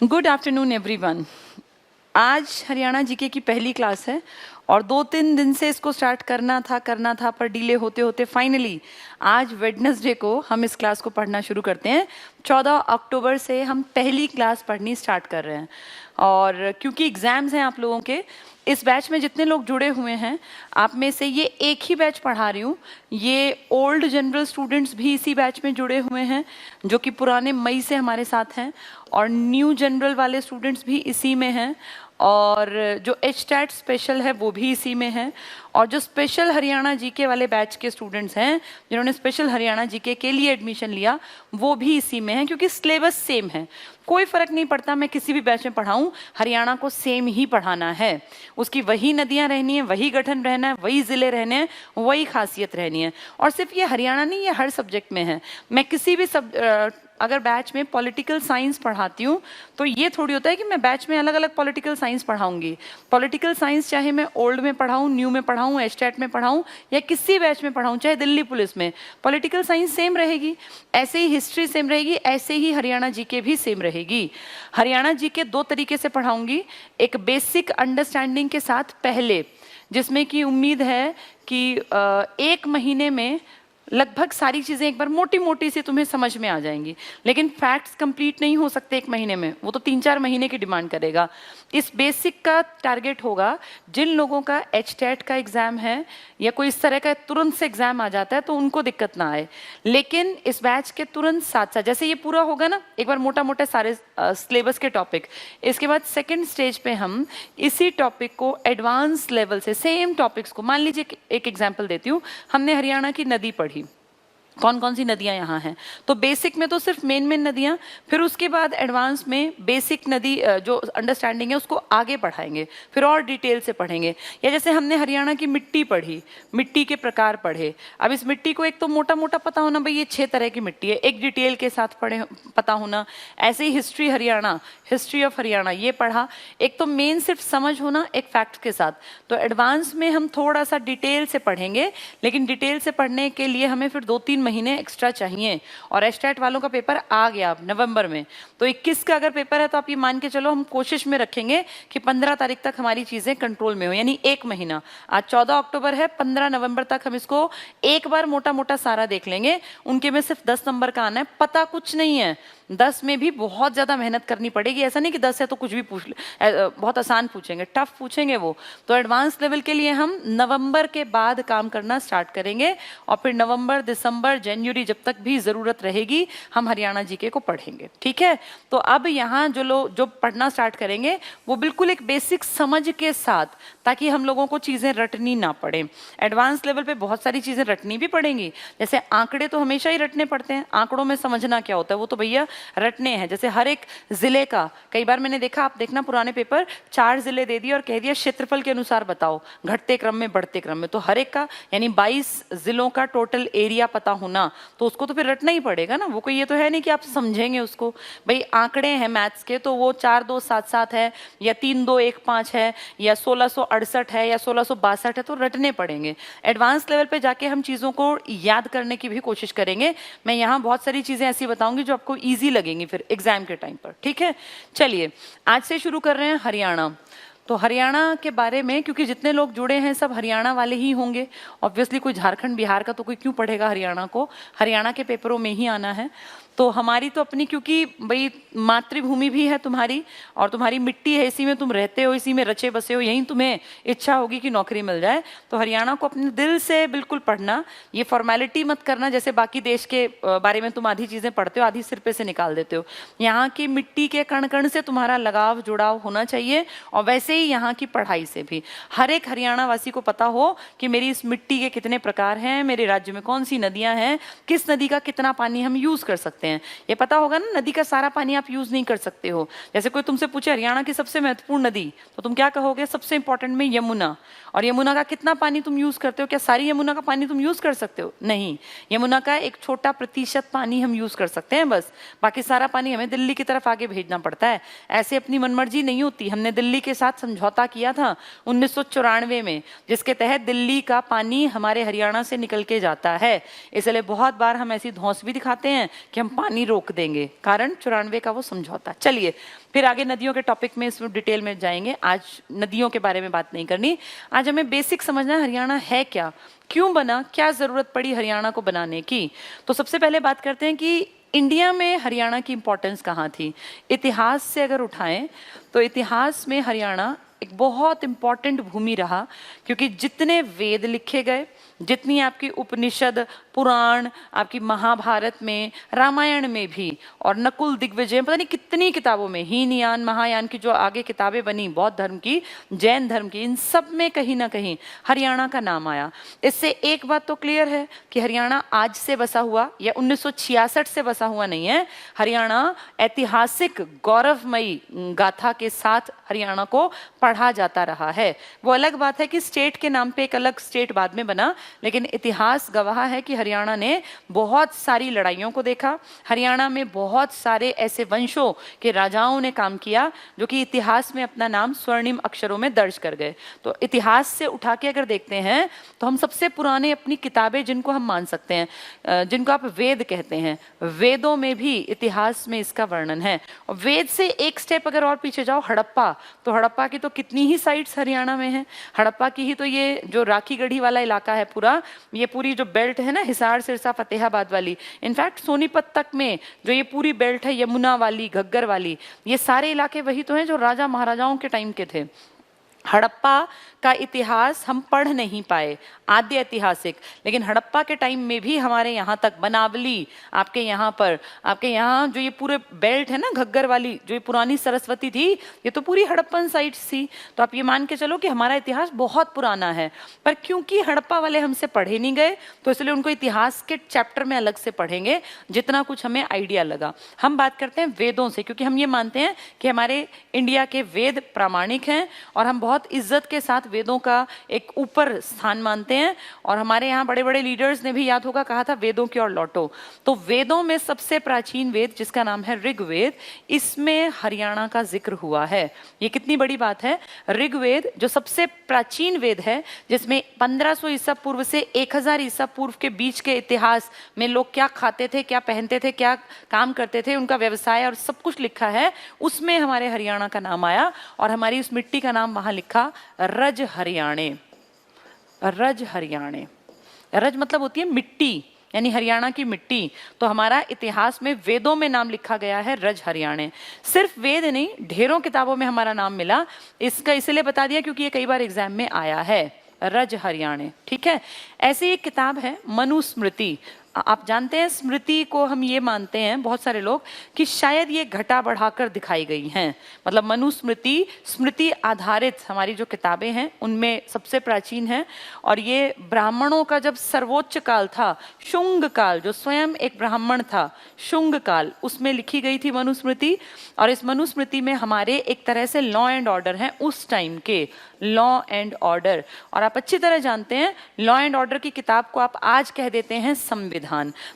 Good afternoon everyone. आज Haryana GK की पहली क्लास है और 2-3 दिन से इसको स्टार्ट करना था पर डिले होते होते फाइनली आज वेडनेसडे को हम इस क्लास को पढ़ना शुरू करते हैं। 14 अक्टूबर से हम पहली क्लास पढ़नी स्टार्ट कर रहे हैं और क्योंकि एग्जाम्स हैं आप लोगों के, इस बैच में जितने लोग जुड़े हुए हैं आप में से ये एक ही बैच पढ़ा रही हूँ। ये ओल्ड जनरल स्टूडेंट्स भी इसी बैच में जुड़े हुए हैं जो कि पुराने मई से हमारे साथ हैं और न्यू जनरल वाले स्टूडेंट्स भी इसी में हैं और जो एचटैट स्पेशल है वो भी इसी में है और जो स्पेशल हरियाणा जीके वाले बैच के स्टूडेंट्स हैं जिन्होंने स्पेशल हरियाणा जीके के लिए एडमिशन लिया वो भी इसी में हैं क्योंकि सिलेबस सेम है। कोई फर्क नहीं पड़ता मैं किसी भी बैच में पढ़ाऊं, हरियाणा को सेम ही पढ़ाना है। उसकी वही नदियां रहनी है, वही गठन रहना है, वही जिले रहने हैं, वही खासियत रहनी है। और सिर्फ ये हरियाणा नहीं, ये हर सब्जेक्ट में है। मैं किसी भी अगर बैच में पॉलिटिकल साइंस पढ़ाती हूँ तो ये थोड़ी होता है कि मैं बैच में अलग अलग पॉलिटिकल साइंस पढ़ाऊंगी। पॉलिटिकल साइंस चाहे मैं ओल्ड में पढ़ाऊँ, न्यू में पढ़ाऊँ, एचटेट में पढ़ाऊँ या किसी बैच में पढ़ाऊँ, चाहे दिल्ली पुलिस में, पॉलिटिकल साइंस सेम रहेगी। ऐसे ही हिस्ट्री सेम रहेगी, ऐसे ही हरियाणा जीके भी सेम रहेगी। हरियाणा जीके 2 तरीके से पढ़ाऊंगी। एक बेसिक अंडरस्टैंडिंग के साथ पहले, जिसमें कि उम्मीद है कि 1 महीने में लगभग सारी चीज़ें एक बार मोटी मोटी सी तुम्हें समझ में आ जाएंगी। लेकिन फैक्ट्स कंप्लीट नहीं हो सकते 1 महीने में, वो तो 3-4 महीने की डिमांड करेगा। इस बेसिक का टारगेट होगा जिन लोगों का एचटेट का एग्ज़ाम है या कोई इस तरह का तुरंत से एग्ज़ाम आ जाता है तो उनको दिक्कत ना आए। लेकिन इस बैच के तुरंत साथ साथ जैसे ये पूरा होगा ना, एक बार मोटा मोटा सारे सिलेबस के टॉपिक, इसके बाद सेकेंड स्टेज पे हम इसी टॉपिक को एडवांस लेवल से सेम टॉपिक्स को, मान लीजिए एक एग्जाम्पल देती हूँ, हमने हरियाणा की नदी पढ़ी, कौन कौन सी नदियां यहाँ हैं, तो बेसिक में तो सिर्फ मेन नदियां, फिर उसके बाद एडवांस में बेसिक नदी जो अंडरस्टैंडिंग है उसको आगे पढ़ाएंगे, फिर और डिटेल से पढ़ेंगे। या जैसे हमने हरियाणा की मिट्टी पढ़ी, मिट्टी के प्रकार पढ़े। अब इस मिट्टी को एक तो मोटा मोटा पता होना भाई ये 6 तरह की मिट्टी है, एक डिटेल के साथ पता होना। ऐसे ही history Haryana, history of Haryana ये पढ़ा, एक तो मेन सिर्फ समझ होना एक फैक्ट के साथ। तो एडवांस में हम थोड़ा सा डिटेल से पढ़ेंगे, लेकिन डिटेल से पढ़ने के लिए हमें फिर 2-3 महीने एक्स्ट्रा चाहिए। और एचटेट वालों का पेपर आ गया अब नवंबर में, तो 21 का अगर पेपर है तो आप ये मान के चलो हम कोशिश में रखेंगे कि 15 तारीख तक हमारी चीजें कंट्रोल में हो, यानी 1 महीना। आज 14 अक्टूबर है, 15 नवंबर तक हम इसको एक बार मोटा मोटा सारा देख लेंगे। उनके में सिर्फ 10 नंबर का आना है, पता कुछ नहीं है। 10 में भी बहुत ज्यादा मेहनत करनी पड़ेगी। ऐसा नहीं कि 10 है तो कुछ भी पूछ बहुत आसान पूछेंगे, टफ पूछेंगे वो। तो एडवांस लेवल के लिए हम नवंबर के बाद काम करना स्टार्ट करेंगे और फिर नवंबर, दिसंबर, जनवरी जब तक भी जरूरत रहेगी हम हरियाणा जीके को पढ़ेंगे। ठीक है, तो अब यहाँ जो पढ़ना स्टार्ट करेंगे वो बिल्कुल एक बेसिक समझ के साथ, ताकि हम लोगों को चीजें रटनी ना पड़े। एडवांस लेवल पे बहुत सारी चीजें रटनी भी पड़ेंगी, जैसे आंकड़े तो हमेशा ही रटने पड़ते हैं। आंकड़ों में समझना क्या होता है वो तो भैया रटने हैं। जैसे हर एक जिले का, कई बार मैंने देखा, आप देखना पुराने पेपर, 4 जिले दे दिए और कह दिया क्षेत्रफल के अनुसार बताओ, घटते क्रम में बढ़ते क्रम में। तो हर एक का यानी 22 जिलों का टोटल एरिया पता होना, तो उसको तो फिर रटना ही पड़ेगा ना। वो कोई ये तो है नहीं कि आप समझेंगे उसको। भाई आंकड़े हैं मैथ्स के, तो वो 4-2-7-7 है या 3-2-1-5 है या 1668 है या 1662 है, तो रटने पड़ेंगे। एडवांस लेवल पे जाके हम चीजों को याद करने की भी कोशिश करेंगे। मैं यहाँ बहुत सारी चीजें ऐसी बताऊंगी जो आपको ईजी लगेंगी फिर एग्जाम के टाइम पर। ठीक है, चलिए आज से शुरू कर रहे हैं हरियाणा। तो हरियाणा के बारे में, क्योंकि जितने लोग जुड़े हैं सब हरियाणा वाले ही होंगे, ऑब्वियसली कोई झारखंड बिहार का तो कोई क्यों पढ़ेगा हरियाणा को, हरियाणा के पेपरों में ही आना है। तो हमारी तो अपनी, क्योंकि भाई मातृभूमि भी है तुम्हारी और तुम्हारी मिट्टी है, इसी में तुम रहते हो, इसी में रचे बसे हो, यहीं तुम्हें इच्छा होगी कि नौकरी मिल जाए। तो हरियाणा को अपने दिल से बिल्कुल पढ़ना, ये फॉर्मेलिटी मत करना जैसे बाकी देश के बारे में तुम आधी चीजें पढ़ते हो आधी सिर पे से निकाल देते हो। यहाँ की मिट्टी के कण कण से तुम्हारा लगाव जुड़ाव होना चाहिए और वैसे ही यहाँ की पढ़ाई से भी। हर एक हरियाणा वासी को पता हो कि मेरी इस मिट्टी के कितने प्रकार हैं, मेरे राज्य में कौन सी नदियां हैं, किस नदी का कितना पानी हम यूज कर सकते हैं। ये पता होगा ना, नदी का सारा पानी आप यूज नहीं कर सकते हो। जैसे कोई तुमसे पूछे हरियाणा की सबसे महत्वपूर्ण नदी, तो तुम क्या कहोगे? सबसे इंपॉर्टेंट में यमुना। और यमुना का कितना पानी तुम यूज करते हो? क्या सारी यमुना का पानी तुम यूज कर सकते हो? नहीं, यमुना का एक छोटा प्रतिशत पानी हम यूज कर सकते हैं बस, बाकी सारा पानी हमें दिल्ली की तरफ आगे भेजना पड़ता है। ऐसे अपनी मनमर्जी नहीं होती, हमने दिल्ली के साथ समझौता किया था 1994 में, जिसके तहत दिल्ली का पानी हमारे हरियाणा से निकल के जाता है। इसलिए बहुत बार हम ऐसी धौंस भी दिखाते हैं कि हम पानी रोक देंगे, कारण 94 का वो समझौता। चलिए फिर आगे नदियों के टॉपिक में इसमें डिटेल में जाएंगे। आज नदियों के बारे में बात नहीं करनी, आज हमें बेसिक समझना है हरियाणा है क्या, क्यों बना, क्या जरूरत पड़ी हरियाणा को बनाने की। तो सबसे पहले बात करते हैं कि इंडिया में हरियाणा की इंपॉर्टेंस कहाँ थी। इतिहास से अगर उठाएं तो इतिहास में हरियाणा एक बहुत इंपॉर्टेंट भूमि रहा, क्योंकि जितने वेद लिखे गए, जितनी आपकी उपनिषद, पुराण, आपकी महाभारत में, रामायण में भी, और नकुल दिग्विजय, पता नहीं कितनी किताबों में, हीनयान महायान की जो आगे किताबें बनी बौद्ध धर्म की, जैन धर्म की, इन सब में कहीं ना कहीं हरियाणा का नाम आया। इससे एक बात तो क्लियर है कि हरियाणा आज से बसा हुआ या 1966 से बसा हुआ नहीं है। हरियाणा ऐतिहासिक गौरवमयी गाथा के साथ हरियाणा को पढ़ा जाता रहा है। वो अलग बात है कि स्टेट के नाम पे एक अलग स्टेट बाद में बना, लेकिन इतिहास गवाह है कि हरियाणा ने बहुत सारी लड़ाइयों को देखा। हरियाणा में बहुत सारे ऐसे वंशों के राजाओं ने काम किया जो कि इतिहास में अपना नाम स्वर्णिम अक्षरों में दर्ज कर गए। तो इतिहास से उठा के अगर देखते हैं तो हम सबसे पुराने अपनी किताबें जिनको हम मान सकते हैं, जिनको आप वेद कहते हैं, वेदों में भी इतिहास में इसका वर्णन है। और वेद से एक स्टेप अगर और पीछे जाओ, हड़प्पा, तो हड़प्पा की तो कितनी ही साइट्स हरियाणा में हैं। हड़प्पा की ही तो ये जो राखी गढ़ी वाला इलाका है पूरा, ये पूरी जो बेल्ट है ना, हिसार, सिरसा, फतेहाबाद वाली, इनफैक्ट सोनीपत तक में जो ये पूरी बेल्ट है, यमुना वाली, घग्गर वाली, ये सारे इलाके वही तो हैं जो राजा महाराजाओं के टाइम के थे। हड़प्पा का इतिहास हम पढ़ नहीं पाए, आद्य ऐतिहासिक, लेकिन हड़प्पा के टाइम में भी हमारे यहाँ तक बनावली, आपके यहाँ पर, आपके यहाँ जो ये पूरे बेल्ट है ना घग्गर वाली, जो ये पुरानी सरस्वती थी, ये तो पूरी हड़प्पन साइट्स थी। तो आप ये मान के चलो कि हमारा इतिहास बहुत पुराना है। पर क्योंकि हड़प्पा वाले हमसे पढ़े नहीं गए, तो इसलिए उनको इतिहास के चैप्टर में अलग से पढ़ेंगे, जितना कुछ हमें आइडिया लगा। हम बात करते हैं वेदों से, क्योंकि हम ये मानते हैं कि हमारे इंडिया के वेद प्रामाणिक हैं और हम बहुत इज्जत के साथ वेदों का एक ऊपर स्थान मानते हैं। और हमारे यहाँ बड़े बड़े लीडर्स ने भी, याद होगा, कहा था वेदों की ओर लौटो। तो वेदों में सबसे प्राचीन वेद जिसका नाम है ऋग्वेद, इसमें हरियाणा का जिक्र हुआ है। ये कितनी बड़ी बात है। ऋग्वेद जो सबसे प्राचीन वेद है, जिसमें 1500 ईसा पूर्व से 1000 ईसा पूर्व के बीच के इतिहास में लोग क्या खाते थे, क्या पहनते थे, क्या काम करते थे, उनका व्यवसाय और सब कुछ लिखा है, उसमें हमारे हरियाणा का नाम आया। और हमारी उस मिट्टी का नाम वहां लिखा रज हरियाणे। रज हरियाणे, रज मतलब होती है मिट्टी, यानी हरियाणा की मिट्टी। तो हमारा इतिहास में वेदों में नाम लिखा गया है रज हरियाणे। सिर्फ वेद नहीं, ढेरों किताबों में हमारा नाम मिला। इसका इसलिए बता दिया क्योंकि ये कई बार एग्जाम में आया है, रज हरियाणे। ठीक है, ऐसी एक किताब है मनुस्मृति। आप जानते हैं स्मृति को हम ये मानते हैं बहुत सारे लोग कि शायद ये घटा बढ़ाकर दिखाई गई हैं। मतलब मनुस्मृति स्मृति आधारित हमारी जो किताबें हैं उनमें सबसे प्राचीन है। और ये ब्राह्मणों का जब सर्वोच्च काल था, शुंग काल, जो स्वयं एक ब्राह्मण था, शुंग काल, उसमें लिखी गई थी मनुस्मृति। और इस मनुस्मृति में हमारे एक तरह से लॉ एंड ऑर्डर हैं उस टाइम के, लॉ एंड ऑर्डर। और आप अच्छी तरह जानते हैं लॉ एंड ऑर्डर की किताब को आप आज कह देते हैं संविधान।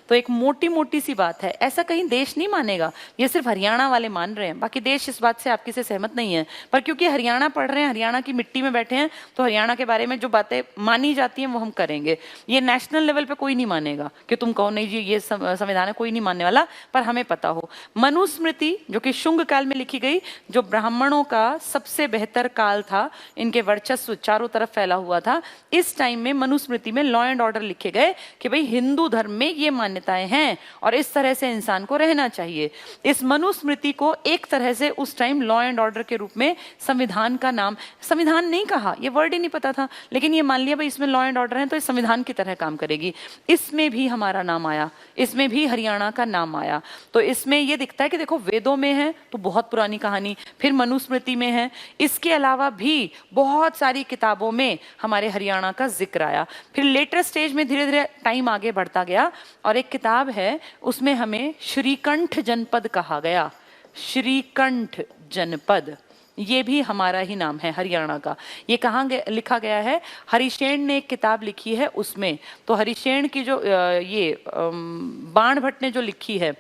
तो एक मोटी मोटी सी बात है, ऐसा कहीं देश नहीं मानेगा, ये सिर्फ हरियाणा वाले मान रहे हैं, बाकी देश इस बात से आपकी से सहमत नहीं है। पर क्योंकि हरियाणा पढ़ रहे हैं, हरियाणा की मिट्टी में बैठे हैं, तो हरियाणा के बारे में जो बातें मानी जाती हैं वो हम करेंगे। ये नेशनल लेवल पे कोई नहीं मानेगा कि तुम कहो नहीं जी ये संविधान है, कोई नहीं मानने वाला, पर हमें पता हो। मनुस्मृति जो कि शुंग काल में लिखी गई, जो ब्राह्मणों का सबसे बेहतर काल था, इनके वर्चस्व चारों तरफ फैला हुआ था, इस टाइम में मनुस्मृति में लॉ एंड ऑर्डर लिखे गए कि भाई हिंदू धर्म में ये मान्यताएं हैं और इस तरह से इंसान को रहना चाहिए। इस मनुस्मृति को एक तरह से उस टाइम लॉ एंड ऑर्डर के रूप में संविधान का नाम, संविधान नहीं कहा, ये वर्ड ही नहीं पता था, लेकिन ये मान लिया भाई इसमें लॉ एंड ऑर्डर है तो इस संविधान की तरह काम करेगी। इसमें भी हमारा नाम आया, इसमें भी हरियाणा का नाम आया। तो इसमें ये दिखता है कि देखो वेदों में है तो बहुत पुरानी कहानी, फिर मनुस्मृति में है, इसके अलावा भी बहुत सारी किताबों में हमारे हरियाणा का जिक्र आया। फिर लेटर स्टेज में धीरे धीरे टाइम आगे बढ़ता गया और एक किताब है उसमें हमें श्रीकंठ जनपद कहा गया। श्रीकंठ जनपद, ये भी हमारा ही नाम है हरियाणा का। ये कहाँ लिखा गया है? हरिशेन ने एक किताब लिखी है उसमें। तो हरिशेन की जो बाण भट्ट ने जो लिखी है,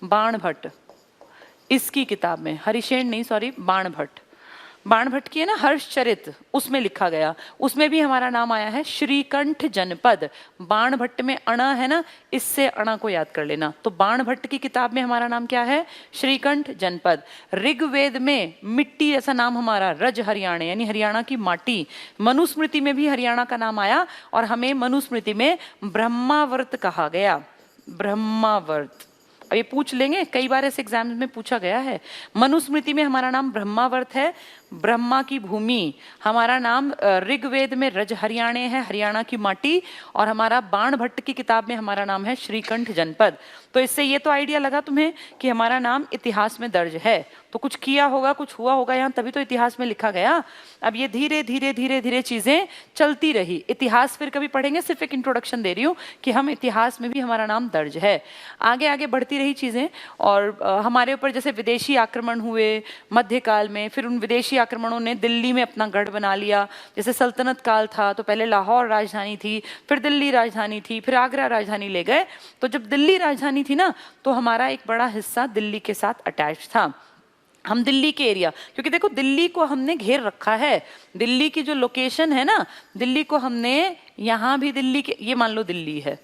बाण भट्ट, इसकी किताब में, हरिशेन नहीं सॉरी बाण भट्ट, बाणभट्ट की है ना हर्षचरित, उसमें लिखा गया, उसमें भी हमारा नाम आया है श्रीकंठ जनपद। बाणभट्ट में अणा है ना, इससे अणा को याद कर लेना। तो बाणभट्ट की किताब में हमारा नाम क्या है? श्रीकंठ जनपद। ऋग्वेद में मिट्टी ऐसा नाम हमारा रज हरियाणा, यानी हरियाणा की माटी। मनुस्मृति में भी हरियाणा का नाम आया और हमें मनुस्मृति में ब्रह्मावर्त कहा गया। ब्रह्मावर्त, अब ये पूछ लेंगे, कई बार ऐसे एग्जाम में पूछा गया है। मनुस्मृति में हमारा नाम ब्रह्मावर्त है, ब्रह्मा की भूमि। हमारा नाम ऋग्वेद में रज हरियाणे है, हरियाणा की माटी। और हमारा बाणभट्ट की किताब में हमारा नाम है श्रीकंठ जनपद। तो इससे ये तो आइडिया लगा तुम्हें कि हमारा नाम इतिहास में दर्ज है। तो कुछ किया होगा, कुछ हुआ होगा यहाँ, तभी तो इतिहास में लिखा गया। अब ये धीरे धीरे धीरे धीरे चीजें चलती रही। इतिहास फिर कभी पढ़ेंगे, सिर्फ एक इंट्रोडक्शन दे रही हूँ कि हम इतिहास में भी हमारा नाम दर्ज है। आगे आगे बढ़ती रही चीजें और हमारे ऊपर जैसे विदेशी आक्रमण हुए मध्यकाल में, फिर उन विदेशी आक्रमणों ने दिल्ली में अपना गढ़ बना लिया। जैसे सल्तनत काल था तो पहले लाहौर राजधानी थी, फिर दिल्ली राजधानी थी, फिर आगरा राजधानी ले गए। तो जब दिल्ली राजधानी थी ना, तो हमारा एक बड़ा हिस्सा दिल्ली के साथ अटैच था। हम दिल्ली के एरिया, क्योंकि देखो दिल्ली को हमने घेर रखा है। दिल्ली की जो लोकेशन है ना, दिल्ली को हमने, यहाँ भी दिल्ली के, ये मान लो दिल्ली है,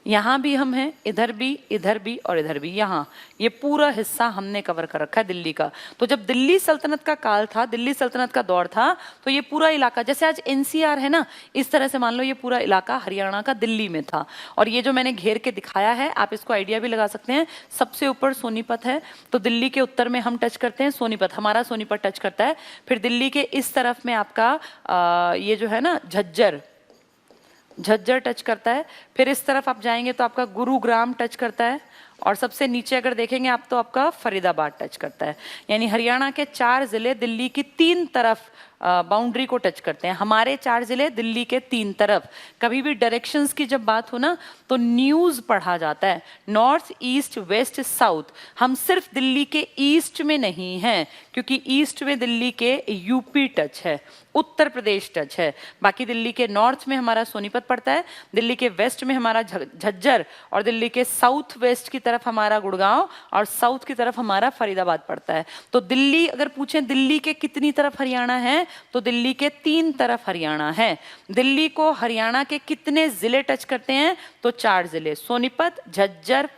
यहाँ भी हम हैं, इधर भी और इधर भी, यहाँ ये पूरा हिस्सा हमने कवर कर रखा है दिल्ली का। तो जब दिल्ली सल्तनत का काल था, दिल्ली सल्तनत का दौर था, तो ये पूरा इलाका, जैसे आज एनसीआर है ना, इस तरह से मान लो ये पूरा इलाका हरियाणा का दिल्ली में था। और ये जो मैंने घेर के दिखाया है, आप इसको आइडिया भी लगा सकते हैं। सबसे ऊपर सोनीपत है, तो दिल्ली के उत्तर में हम टच करते हैं सोनीपत, हमारा सोनीपत टच करता है। फिर दिल्ली के इस तरफ में आपका ये जो है ना झज्जर टच करता है। फिर इस तरफ आप जाएंगे तो आपका गुरुग्राम टच करता है। और सबसे नीचे अगर देखेंगे आप तो आपका फरीदाबाद टच करता है। यानी हरियाणा के 4 जिले दिल्ली की 3 तरफ बाउंड्री को टच करते हैं। हमारे 4 जिले दिल्ली के 3 तरफ। कभी भी डायरेक्शंस की जब बात हो ना, तो न्यूज़ पढ़ा जाता है, नॉर्थ ईस्ट वेस्ट साउथ। हम सिर्फ दिल्ली के ईस्ट में नहीं हैं, क्योंकि ईस्ट में दिल्ली के यूपी टच है, उत्तर प्रदेश टच है। बाकी दिल्ली के नॉर्थ में हमारा सोनीपत पड़ता है, दिल्ली के वेस्ट में हमारा झज्जर, और दिल्ली के साउथ वेस्ट की तरफ हमारा गुड़गांव, और साउथ की तरफ हमारा फरीदाबाद पड़ता है। तो दिल्ली, अगर पूछें दिल्ली के कितनी तरफ हरियाणा है, तो दिल्ली के 3 तरफ हरियाणा है। दिल्ली को हरियाणा के कितने जिले टच करते हैं, तो 4 जिले, सोनीपत, झज्जर,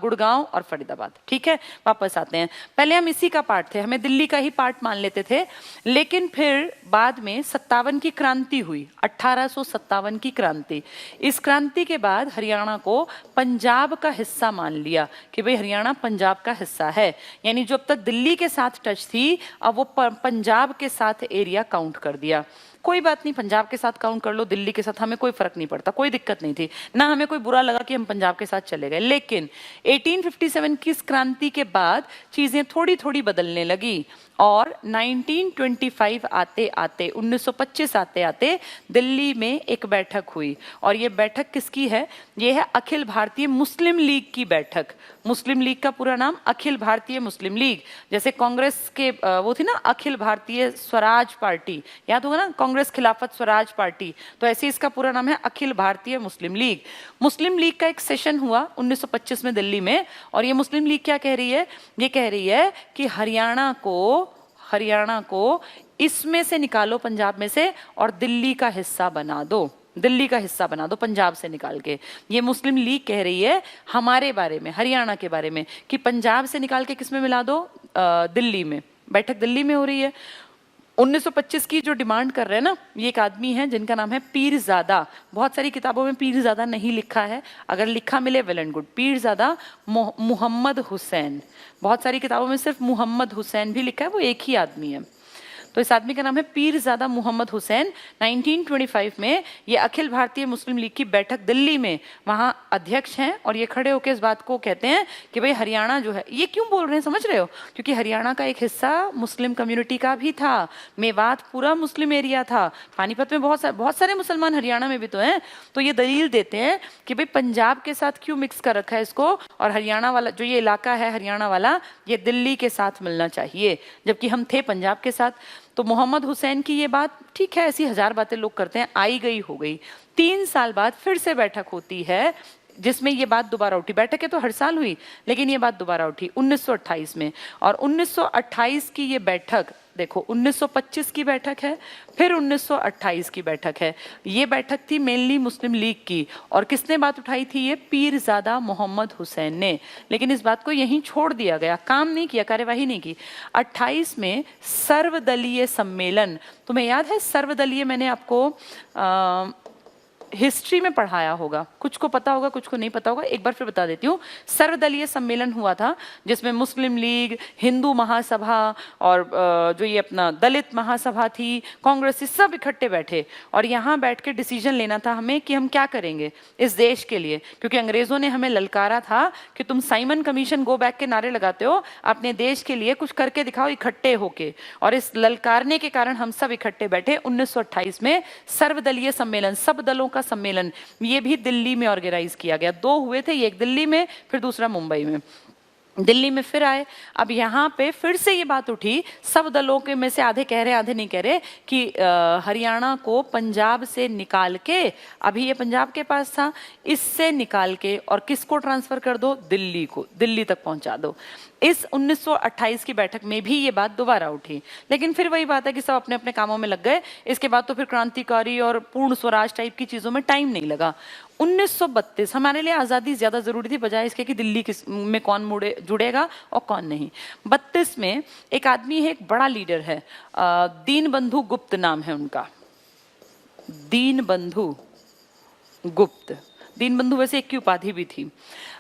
गुड़गांव और फरीदाबाद। ठीक है, वापस आते हैं। पहले हम इसी का पार्ट थे, हमें दिल्ली का ही पार्ट मान लेते थे। लेकिन फिर बाद में 57 की क्रांति हुई, 1857 की क्रांति। इस क्रांति के बाद हरियाणा को पंजाब का हिस्सा मान लिया कि भाई हरियाणा पंजाब का हिस्सा है। यानी जो अब तक दिल्ली के साथ टच थी, अब वो पंजाब के साथ एरिया काउंट कर दिया। कोई बात नहीं, पंजाब के साथ काउंट कर लो, दिल्ली के साथ, हमें कोई फर्क नहीं पड़ता, कोई दिक्कत नहीं थी ना, हमें कोई बुरा लगा कि हम पंजाब के साथ चले गए। लेकिन 1857 की इस क्रांति के बाद चीजें थोड़ी थोड़ी बदलने लगी और 1925 आते आते 1925 आते आते दिल्ली में एक बैठक हुई। और ये बैठक किसकी है? ये है अखिल भारतीय मुस्लिम लीग की बैठक। मुस्लिम लीग का पूरा नाम अखिल भारतीय मुस्लिम लीग। जैसे कांग्रेस के वो थी ना अखिल भारतीय स्वराज पार्टी, याद होगा ना, कांग्रेस खिलाफत स्वराज पार्टी, तो ऐसे इसका पूरा नाम है अखिल भारतीय मुस्लिम लीग। मुस्लिम लीग का एक सेशन हुआ 1925 में दिल्ली में। और ये मुस्लिम लीग क्या कह रही है? ये कह रही है कि हरियाणा को इसमें से निकालो, पंजाब में से, और दिल्ली का हिस्सा बना दो, दिल्ली का हिस्सा बना दो पंजाब से निकाल के। ये मुस्लिम लीग कह रही है हमारे बारे में, हरियाणा के बारे में, कि पंजाब से निकाल के किस में मिला दो? दिल्ली में। बैठक दिल्ली में हो रही है। 1925 की जो डिमांड कर रहे हैं ना, ये एक आदमी है जिनका नाम है पीरजादा। बहुत सारी किताबों में पीरजादा नहीं लिखा है, अगर लिखा मिले well and good. Pirzada Mohammad Hussain, बहुत सारी किताबों में सिर्फ मोहम्मद हुसैन भी लिखा है, वो एक ही आदमी है। तो इस आदमी का नाम है पीरजादा मोहम्मद हुसैन। 1925 में ये अखिल भारतीय मुस्लिम लीग की बैठक दिल्ली में, वहाँ अध्यक्ष हैं, और ये खड़े होकर इस बात को कहते हैं कि भाई हरियाणा जो है, ये क्यों बोल रहे हैं समझ रहे हो? क्योंकि हरियाणा का एक हिस्सा मुस्लिम कम्युनिटी का भी था, मेवात पूरा मुस्लिम एरिया था, पानीपत में बहुत सारे मुसलमान हरियाणा में भी तो हैं। तो ये दलील देते हैं कि भाई पंजाब के साथ क्यों मिक्स कर रखा है इसको, और हरियाणा वाला जो ये इलाका है हरियाणा वाला, ये दिल्ली के साथ मिलना चाहिए, जबकि हम थे पंजाब के साथ। तो मोहम्मद हुसैन की ये बात, ठीक है, ऐसी 1000 बातें लोग करते हैं, आई गई हो गई। 3 साल बाद फिर से बैठक होती है जिसमें ये बात दोबारा उठी। बैठकें तो हर साल हुई, लेकिन ये बात दोबारा उठी 1928 में। और 1928 की ये बैठक देखो, 1925 की बैठक है, फिर 1928 की बैठक है। ये बैठक थी मेनली मुस्लिम लीग की, और किसने बात उठाई थी? ये पीरजादा मोहम्मद हुसैन ने। लेकिन इस बात को यहीं छोड़ दिया गया, काम नहीं किया, कार्यवाही नहीं की। 28 में सर्वदलीय सम्मेलन, तुम्हें याद है सर्वदलीय? मैंने आपको हिस्ट्री में पढ़ाया होगा, कुछ को पता होगा, कुछ को नहीं पता होगा, एक बार फिर बता देती हूँ। सर्वदलीय सम्मेलन हुआ था जिसमें मुस्लिम लीग, हिंदू महासभा और जो ये अपना दलित महासभा थी, कांग्रेस, सब इकट्ठे बैठे और यहाँ बैठ के डिसीजन लेना था हमें कि हम क्या करेंगे इस देश के लिए। क्योंकि अंग्रेजों ने हमें ललकारा था कि तुम साइमन कमीशन, गो बैक के नारे लगाते हो, अपने देश के लिए कुछ करके दिखाओ इकट्ठे होके। और इस ललकारने के कारण हम सब इकट्ठे बैठे 1928 में। सर्वदलीय सम्मेलन, सब दलों का सम्मेलन, ये भी दिल्ली में ऑर्गेनाइज किया गया। 2 हुए थे, एक दिल्ली में, फिर दूसरा मुंबई में। दिल्ली में फिर आए, अब यहाँ पे फिर से ये बात उठी, सब दलों के में से आधे कह रहे आधे नहीं कह रहे कि हरियाणा को पंजाब से निकाल के, अभी ये पंजाब के पास था, इससे निकाल के और किसको ट्रांसफर कर दो? दिल्ली को, दिल्ली तक पहुंचा दो। इस 1928 की बैठक में भी ये बात दोबारा उठी, लेकिन फिर वही बात है कि सब अपने अपने कामों में लग गए। इसके बाद तो फिर क्रांतिकारी और पूर्ण स्वराज टाइप की चीजों में टाइम नहीं लगा। 1932 हमारे लिए आज़ादी ज़्यादा ज़रूरी थी बजाय इसके कि दिल्ली में कौन जुड़ेगा और कौन नहीं। 32 में एक आदमी है, एक बड़ा लीडर है, दीनबंधु गुप्त नाम है उनका, दीनबंधु गुप्त। दीनबंधु वैसे एक की उपाधि भी थी।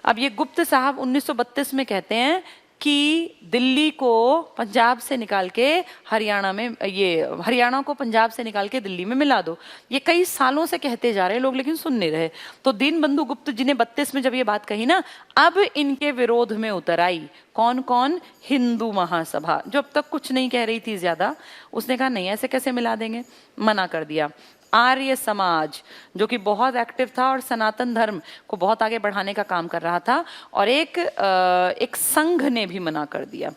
अब ये गुप्त साहब 1932 में कहते हैं कि दिल्ली को पंजाब से निकाल के हरियाणा में, ये हरियाणा को पंजाब से निकाल के दिल्ली में मिला दो। ये कई सालों से कहते जा रहे लोग, लेकिन सुन नहीं रहे। तो दीनबंधु गुप्त जी ने 32 में जब ये बात कही ना, अब इनके विरोध में उतर आई कौन कौन? हिंदू महासभा, जो अब तक कुछ नहीं कह रही थी ज्यादा, उसने कहा नहीं ऐसे कैसे मिला देंगे, मना कर दिया। आर्य समाज जो कि बहुत एक्टिव था और सनातन धर्म को बहुत आगे बढ़ाने का काम कर रहा था, और एक संघ ने भी मना कर दिया।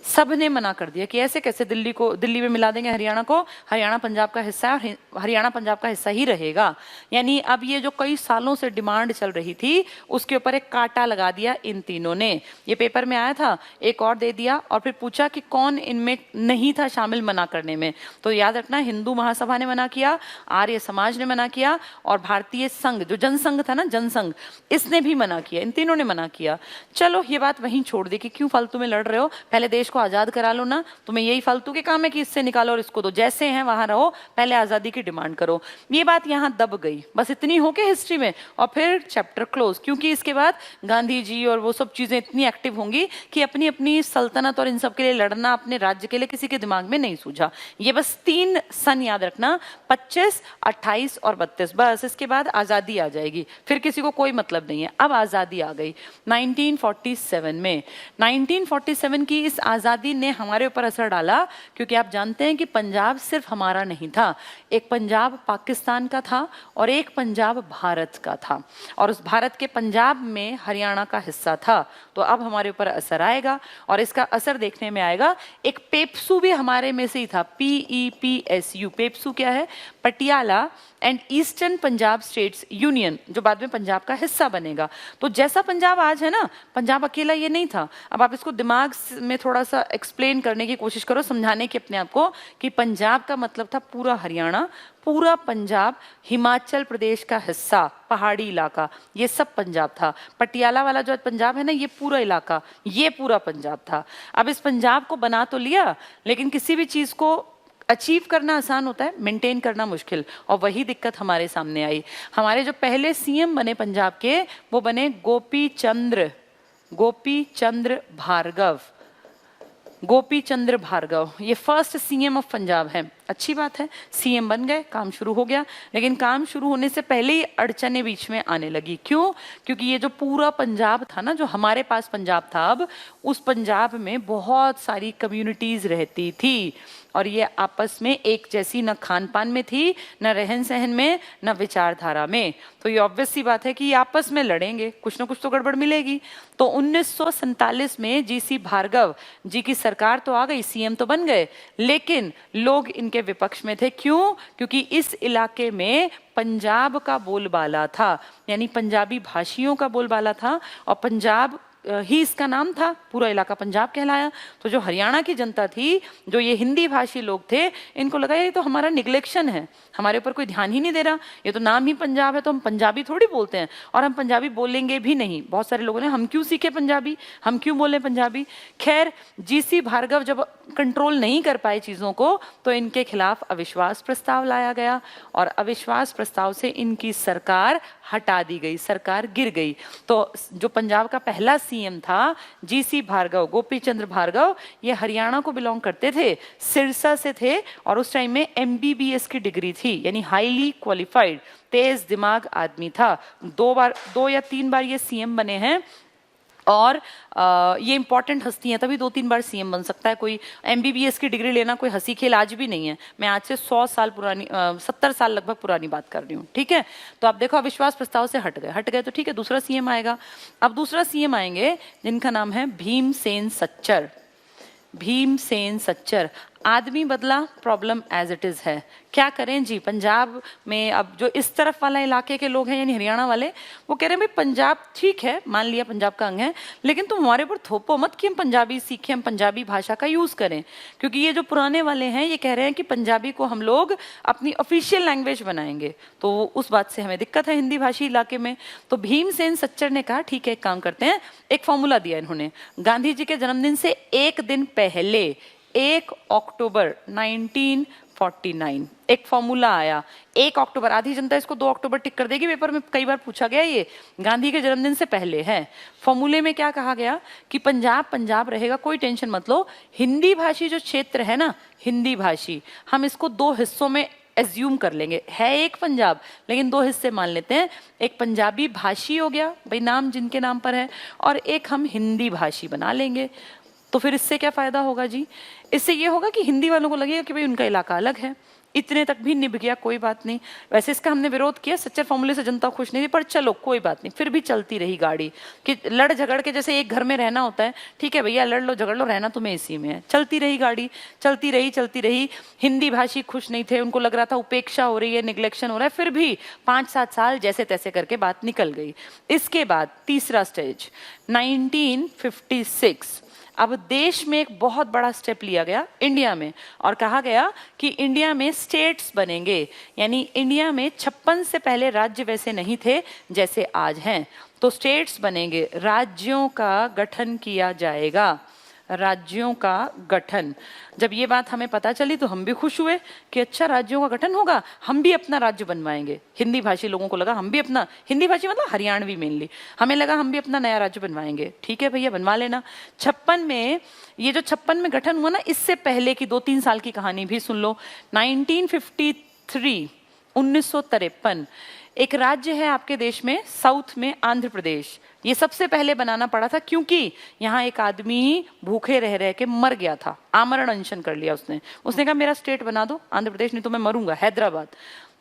सब ने मना कर दिया कि ऐसे कैसे दिल्ली में मिला देंगे हरियाणा को, हरियाणा पंजाब का हिस्सा है, हरियाणा पंजाब का हिस्सा ही रहेगा। यानी अब ये जो कई सालों से डिमांड चल रही थी उसके ऊपर एक कांटा लगा दिया इन तीनों ने। ये पेपर में आया था, एक और दे दिया और फिर पूछा कि कौन इनमें नहीं था शामिल मना करने में। तो याद रखना, हिंदू महासभा ने मना किया, आर्य समाज ने मना किया और भारतीय संघ जो जनसंघ था ना, जनसंघ, इसने भी मना किया। इन तीनों ने मना किया। चलो ये बात वहीं छोड़ दी कि क्यों फालतू में लड़ रहे हो, पहले देश को आजाद करा लो ना, तुम्हें यही फालतू के काम है कि इससे निकालो और इसको दो, जैसे हैं वहां रहो, पहले आजादी की डिमांड करो। ये बात यहां दब गई, बस इतनी हो के हिस्ट्री में, और फिर चैप्टर क्लोज। क्योंकि इसके बाद गांधी जी और वो सब चीजें इतनी एक्टिव होंगी कि अपनी अपनी सल्तनत और इन सब के लिए लड़ना अपने राज्य के लिए किसी के दिमाग में नहीं सूझा। ये बस 3 सन याद रखना, 25, 28 और 32, बस इसके बाद आजादी आ जाएगी, फिर किसी को कोई मतलब नहीं है। अब आजादी आ गई 1947 में। 1947 की इस आजादी ने हमारे ऊपर असर डाला, क्योंकि आप जानते हैं कि पंजाब सिर्फ हमारा नहीं था, एक पंजाब पाकिस्तान का था और एक पंजाब भारत का था, और उस भारत के पंजाब में हरियाणा का हिस्सा था। तो अब हमारे ऊपर असर आएगा, और इसका असर देखने में आएगा। एक पेप्सू भी हमारे में से ही था, PEPSU। पेप्सू क्या है? Patiala and eastern Punjab states union, जो बाद में पंजाब का हिस्सा बनेगा। तो जैसा पंजाब आज है ना, पंजाब अकेला ये नहीं था। अब आप इसको दिमाग में थोड़ा सा एक्सप्लेन करने की कोशिश करो, समझाने की अपने आप को, कि पंजाब का मतलब था पूरा हरियाणा, पूरा पंजाब, हिमाचल प्रदेश का हिस्सा, पहाड़ी इलाका, ये सब पंजाब था। पटियाला वाला जो पंजाब है ना, ये पूरा इलाका, ये पूरा पंजाब था। अब इस पंजाब को बना तो लिया, लेकिन किसी भी चीज को अचीव करना आसान होता है, मेंटेन करना मुश्किल, और वही दिक्कत हमारे सामने आई। हमारे जो पहले सीएम बने पंजाब के, वो बने गोपी चंद्र भार्गव। गोपी चंद्र भार्गव ये फर्स्ट सीएम ऑफ पंजाब है। अच्छी बात है, सीएम बन गए, काम शुरू हो गया। लेकिन काम शुरू होने से पहले ही अड़चने बीच में आने लगी। क्यों? क्योंकि ये जो पूरा पंजाब था ना, जो हमारे पास पंजाब था, अब उस पंजाब में बहुत सारी कम्युनिटीज रहती थी। और ये आपस में एक जैसी न खान पान में थी, न रहन सहन में, न विचारधारा में। तो ये ऑब्वियस सी बात है कि ये आपस में लड़ेंगे, कुछ ना कुछ तो गड़बड़ मिलेगी। तो 1947 में जीसी भार्गव जी की सरकार तो आ गई, सीएम तो बन गए, लेकिन लोग इनके विपक्ष में थे। क्यों? क्योंकि इस इलाके में पंजाब का बोलबाला था, यानी पंजाबी भाषियों का बोलबाला था, और पंजाब ही इसका नाम था, पूरा इलाका पंजाब कहलाया। तो जो हरियाणा की जनता थी, जो ये हिंदी भाषी लोग थे, इनको लगा ये तो हमारा निग्लेक्शन है, हमारे ऊपर कोई ध्यान ही नहीं दे रहा, ये तो नाम ही पंजाब है तो हम पंजाबी थोड़ी बोलते हैं, और हम पंजाबी बोलेंगे भी नहीं। बहुत सारे लोगों ने हम क्यों सीखे पंजाबी, हम क्यों बोले पंजाबी। खैर, जीसी भार्गव जब कंट्रोल नहीं कर पाए चीज़ों को, तो इनके खिलाफ अविश्वास प्रस्ताव लाया गया, और अविश्वास प्रस्ताव से इनकी सरकार हटा दी गई, सरकार गिर गई। तो जो पंजाब का पहला सीएम था जीसी भार्गव, गोपी चंद्र भार्गव, ये हरियाणा को बिलोंग करते थे, सिरसा से थे, और उस टाइम में एमबीबीएस की डिग्री थी, यानी हाईली क्वालिफाइड, तेज दिमाग आदमी था। 2 या 3 बार ये सीएम बने हैं, और ये इंपॉर्टेंट हस्ती हैं, तभी 2-3 बार सीएम बन सकता है। कोई एमबीबीएस की डिग्री लेना कोई हंसी खेल आज भी नहीं है। मैं आज से 100 साल पुरानी 70 साल लगभग पुरानी बात कर रही हूँ, ठीक है। तो आप देखो, अविश्वास प्रस्ताव से हट गए तो ठीक है, दूसरा सीएम आएगा। अब दूसरा सीएम आएंगे जिनका नाम है भीमसेन सच्चर। भीमसेन सच्चर, आदमी बदला, प्रॉब्लम एज इट इज है। क्या करें जी, पंजाब में अब जो इस तरफ वाला इलाके के लोग हैं, यानी हरियाणा वाले, वो कह रहे हैं भाई पंजाब ठीक है, मान लिया पंजाब का अंग है, लेकिन तुम हमारे ऊपर थोपो मत कि हम पंजाबी सीखें, हम पंजाबी भाषा का यूज करें। क्योंकि ये जो पुराने वाले हैं, ये कह रहे हैं कि पंजाबी को हम लोग अपनी ऑफिशियल लैंग्वेज बनाएंगे, तो उस बात से हमें दिक्कत है हिंदी भाषी इलाके में। तो भीमसेन सच्चर ने कहा ठीक है, एक काम करते हैं, एक फॉर्मूला दिया इन्होंने, गांधी जी के जन्मदिन से एक दिन पहले 1 अक्टूबर 1949 एक फॉर्मूला आया। 1 अक्टूबर, आधी जनता इसको 2 अक्टूबर टिक कर देगी, पेपर में कई बार पूछा गया, ये गांधी के जन्मदिन से पहले है। फॉर्मूले में क्या कहा गया कि पंजाब पंजाब रहेगा, कोई टेंशन मत लो, हिंदी भाषी जो क्षेत्र है ना, हिंदी भाषी, हम इसको 2 हिस्सों में एज्यूम कर लेंगे। है एक पंजाब, लेकिन 2 हिस्से मान लेते हैं, एक पंजाबी भाषी हो गया भाई, नाम जिनके नाम पर है, और एक हम हिंदी भाषी बना लेंगे। तो फिर इससे क्या फायदा होगा जी? इससे ये होगा कि हिंदी वालों को लगेगा कि भाई उनका इलाका अलग है। इतने तक भी निभ गया, कोई बात नहीं। वैसे इसका हमने विरोध किया, सच्चर फॉर्मूले से जनता खुश नहीं थी, पर चलो कोई बात नहीं, फिर भी चलती रही गाड़ी कि लड़ झगड़ के, जैसे एक घर में रहना होता है, ठीक है भैया लड़ लो झगड़ लो, रहना तुम्हें इसी में है। चलती रही गाड़ी, चलती रही। हिंदी भाषी खुश नहीं थे, उनको लग रहा था उपेक्षा हो रही है, निग्लेक्शन हो रहा है, फिर भी 5-7 साल जैसे तैसे करके बात निकल गई। इसके बाद तीसरा स्टेज 1956, अब देश में एक बहुत बड़ा स्टेप लिया गया इंडिया में, और कहा गया कि इंडिया में स्टेट्स बनेंगे, यानी इंडिया में 56 से पहले राज्य वैसे नहीं थे जैसे आज हैं, तो स्टेट्स बनेंगे, राज्यों का गठन किया जाएगा, राज्यों का गठन। जब ये बात हमें पता चली तो हम भी खुश हुए कि अच्छा राज्यों का गठन होगा, हम भी अपना राज्य बनवाएंगे। हिंदी भाषी लोगों को लगा हम भी अपना, हिंदी भाषी मतलब हरियाणवी मेनली, हमें लगा हम भी अपना नया राज्य बनवाएंगे। ठीक है भैया, बनवा लेना। 56 में, ये जो 56 में गठन हुआ ना, इससे पहले की 2-3 साल की कहानी भी सुन लो। 1953 एक राज्य है आपके देश में, साउथ में आंध्र प्रदेश, ये सबसे पहले बनाना पड़ा था, क्योंकि यहाँ एक आदमी भूखे रह रह के मर गया था, आमरण अनशन कर लिया उसने कहा मेरा स्टेट बना दो आंध्र प्रदेश, नहीं तो मैं मरूंगा, हैदराबाद।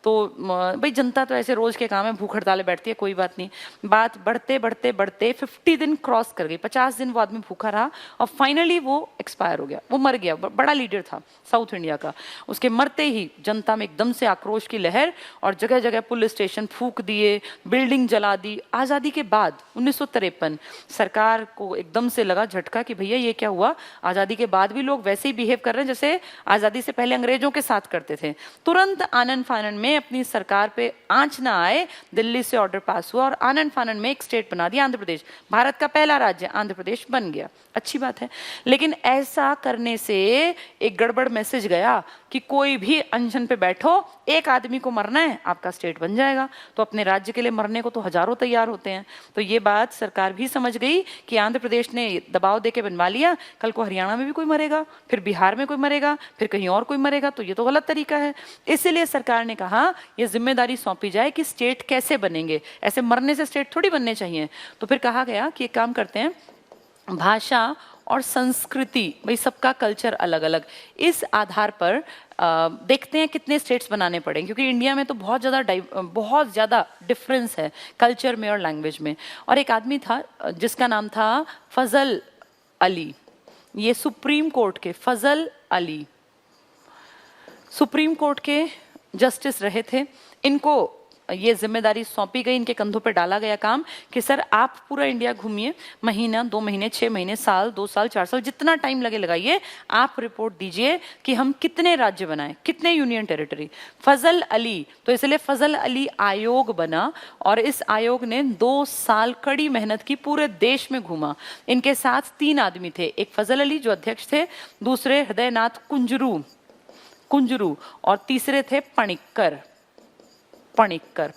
तो भाई जनता तो ऐसे रोज के काम है, भूख हड़तालें बैठती है, कोई बात नहीं। बात बढ़ते 50 दिन क्रॉस कर गई, 50 दिन वो आदमी भूखा रहा, और फाइनली वो एक्सपायर हो गया, वो मर गया। बड़ा लीडर था साउथ इंडिया का। उसके मरते ही जनता में एकदम से आक्रोश की लहर, और जगह जगह पुलिस स्टेशन फूंक दिए, बिल्डिंग जला दी। आज़ादी के बाद 1953 सरकार को एकदम से लगा झटका कि भैया ये क्या हुआ, आज़ादी के बाद भी लोग वैसे ही बिहेव कर रहे हैं जैसे आज़ादी से पहले अंग्रेजों के साथ करते थे। तुरंत आनन फानन में अपनी सरकार पे आंच ना आए, दिल्ली से ऑर्डर पास हुआ और आनन फानन में एक स्टेट बना दिया आंध्र प्रदेश। भारत का पहला राज्य आंध्र प्रदेश बन गया, अच्छी बात है। लेकिन ऐसा करने से एक गड़बड़ मैसेज गया कि कोई भी अनशन पे बैठो, एक आदमी को मरना है, आपका स्टेट बन जाएगा। तो अपने राज्य के लिए मरने को तो हजारों तैयार होते हैं। तो ये बात सरकार भी समझ गई कि आंध्र प्रदेश ने दबाव देके बनवा लिया, कल को हरियाणा में भी कोई मरेगा, फिर बिहार में कोई मरेगा, फिर कहीं और कोई मरेगा, तो ये तो गलत तरीका है। इसीलिए सरकार ने कहा ये जिम्मेदारी सौंपी जाए कि स्टेट कैसे बनेंगे, ऐसे मरने से स्टेट थोड़ी बनने चाहिए। तो फिर कहा गया कि एक काम करते हैं, भाषा और संस्कृति, भाई सबका कल्चर अलग अलग, इस आधार पर देखते हैं कितने स्टेट्स बनाने पड़ेंगे, क्योंकि इंडिया में तो बहुत ज़्यादा डिफरेंस है कल्चर में और लैंग्वेज में। और एक आदमी था जिसका नाम था फजल अली, ये सुप्रीम कोर्ट के फजल अली सुप्रीम कोर्ट के जस्टिस रहे थे। इनको ये जिम्मेदारी सौंपी गई, इनके कंधों पे डाला गया काम कि सर आप पूरा इंडिया घूमिए, महीना 2 महीने 6 महीने साल 2 साल 4 साल जितना टाइम लगे लगाइए, आप रिपोर्ट दीजिए कि हम कितने राज्य बनाए, कितने यूनियन टेरिटरी। फजल अली, तो इसलिए फजल अली आयोग बना और इस आयोग ने 2 साल कड़ी मेहनत की, पूरे देश में घूमा। इनके साथ 3 आदमी थे, एक फजल अली जो अध्यक्ष थे, दूसरे हृदयनाथ कुंजरू और तीसरे थे पणिक्कर।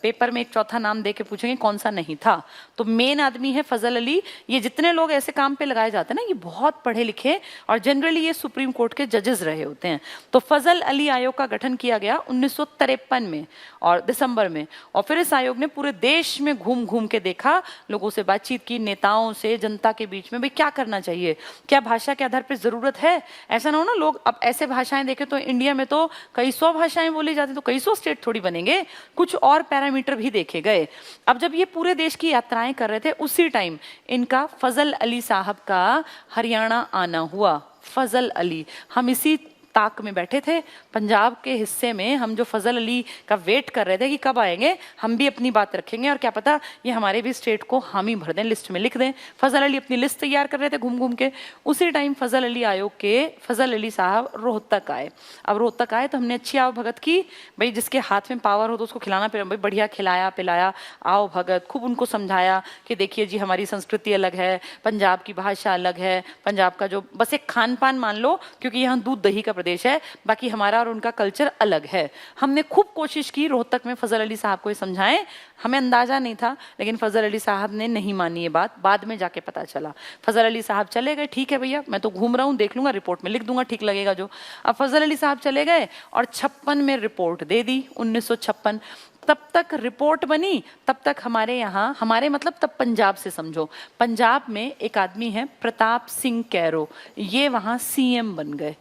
पेपर में एक चौथा नाम देके पूछेंगे कौन सा नहीं था। तो मेन आदमी है फजल अली। ये जितने लोग ऐसे काम पे लगाए जाते हैं ना, ये बहुत पढ़े लिखे और जनरली ये सुप्रीम कोर्ट के जजेस रहे होते हैं। तो फजल अली आयोग का गठन किया गया 1953 में और दिसंबर में, और फिर इस आयोग ने पूरे देश में घूम घूम के देखा, लोगों से बातचीत की, नेताओं से, जनता के बीच में, भाई क्या करना चाहिए, क्या भाषा के आधार पर जरूरत है। ऐसा ना हो ना लोग अब ऐसे भाषाएं देखें तो इंडिया में तो कई 100 भाषाएं बोली जाती, तो कई 100 स्टेट थोड़ी बनेंगे, कुछ और पैरामीटर भी देखे गए। अब जब ये पूरे देश की यात्राएं कर रहे थे, उसी टाइम इनका फजल अली साहब का हरियाणा आना हुआ। फजल अली, हम इसी ताक में बैठे थे पंजाब के हिस्से में, हम जो फजल अली का वेट कर रहे थे कि कब आएंगे, हम भी अपनी बात रखेंगे और क्या पता ये हमारे भी स्टेट को हामी भर दें, लिस्ट में लिख दें। फजल अली अपनी लिस्ट तैयार कर रहे थे घूम घूम के। उसी टाइम फजल अली आयोग के फजल अली साहब रोहतक आए। अब रोहतक आए तो हमने अच्छी आओ भगत की, भाई जिसके हाथ में पावर हो तो उसको खिलाना पिलाना, भाई बढ़िया खिलाया पिलाया, आओ भगत, खूब उनको समझाया कि देखिए जी हमारी संस्कृति अलग है, पंजाब की भाषा अलग है, पंजाब का जो बस एक खान पान मान लो, क्योंकि यहाँ दूध दही का प्रदेश है, बाकी हमारा और उनका कल्चर अलग है। हमने खूब कोशिश की रोहतक में फजल अली साहब को ये समझाएं, हमें अंदाजा नहीं था, लेकिन फजल अली साहब ने नहीं मानी ये बात, बाद में जाके पता चला। फजल अली साहब चले गए, ठीक है भैया मैं तो घूम रहा हूँ, देख लूंगा, रिपोर्ट में लिख दूंगा, ठीक लगेगा जो। अब फजल अली साहब चले गए और 56 में रिपोर्ट दे दी, 1956। तब तक रिपोर्ट बनी, तब तक हमारे यहाँ, हमारे मतलब तब पंजाब से समझो, पंजाब में एक आदमी है प्रताप सिंह कैरो, ये वहाँ सीएम बन गए,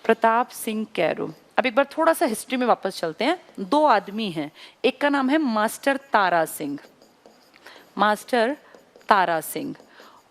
प्रताप सिंह कैरो। अब एक बार थोड़ा सा हिस्ट्री में वापस चलते हैं। 2 आदमी हैं, एक का नाम है मास्टर तारा सिंह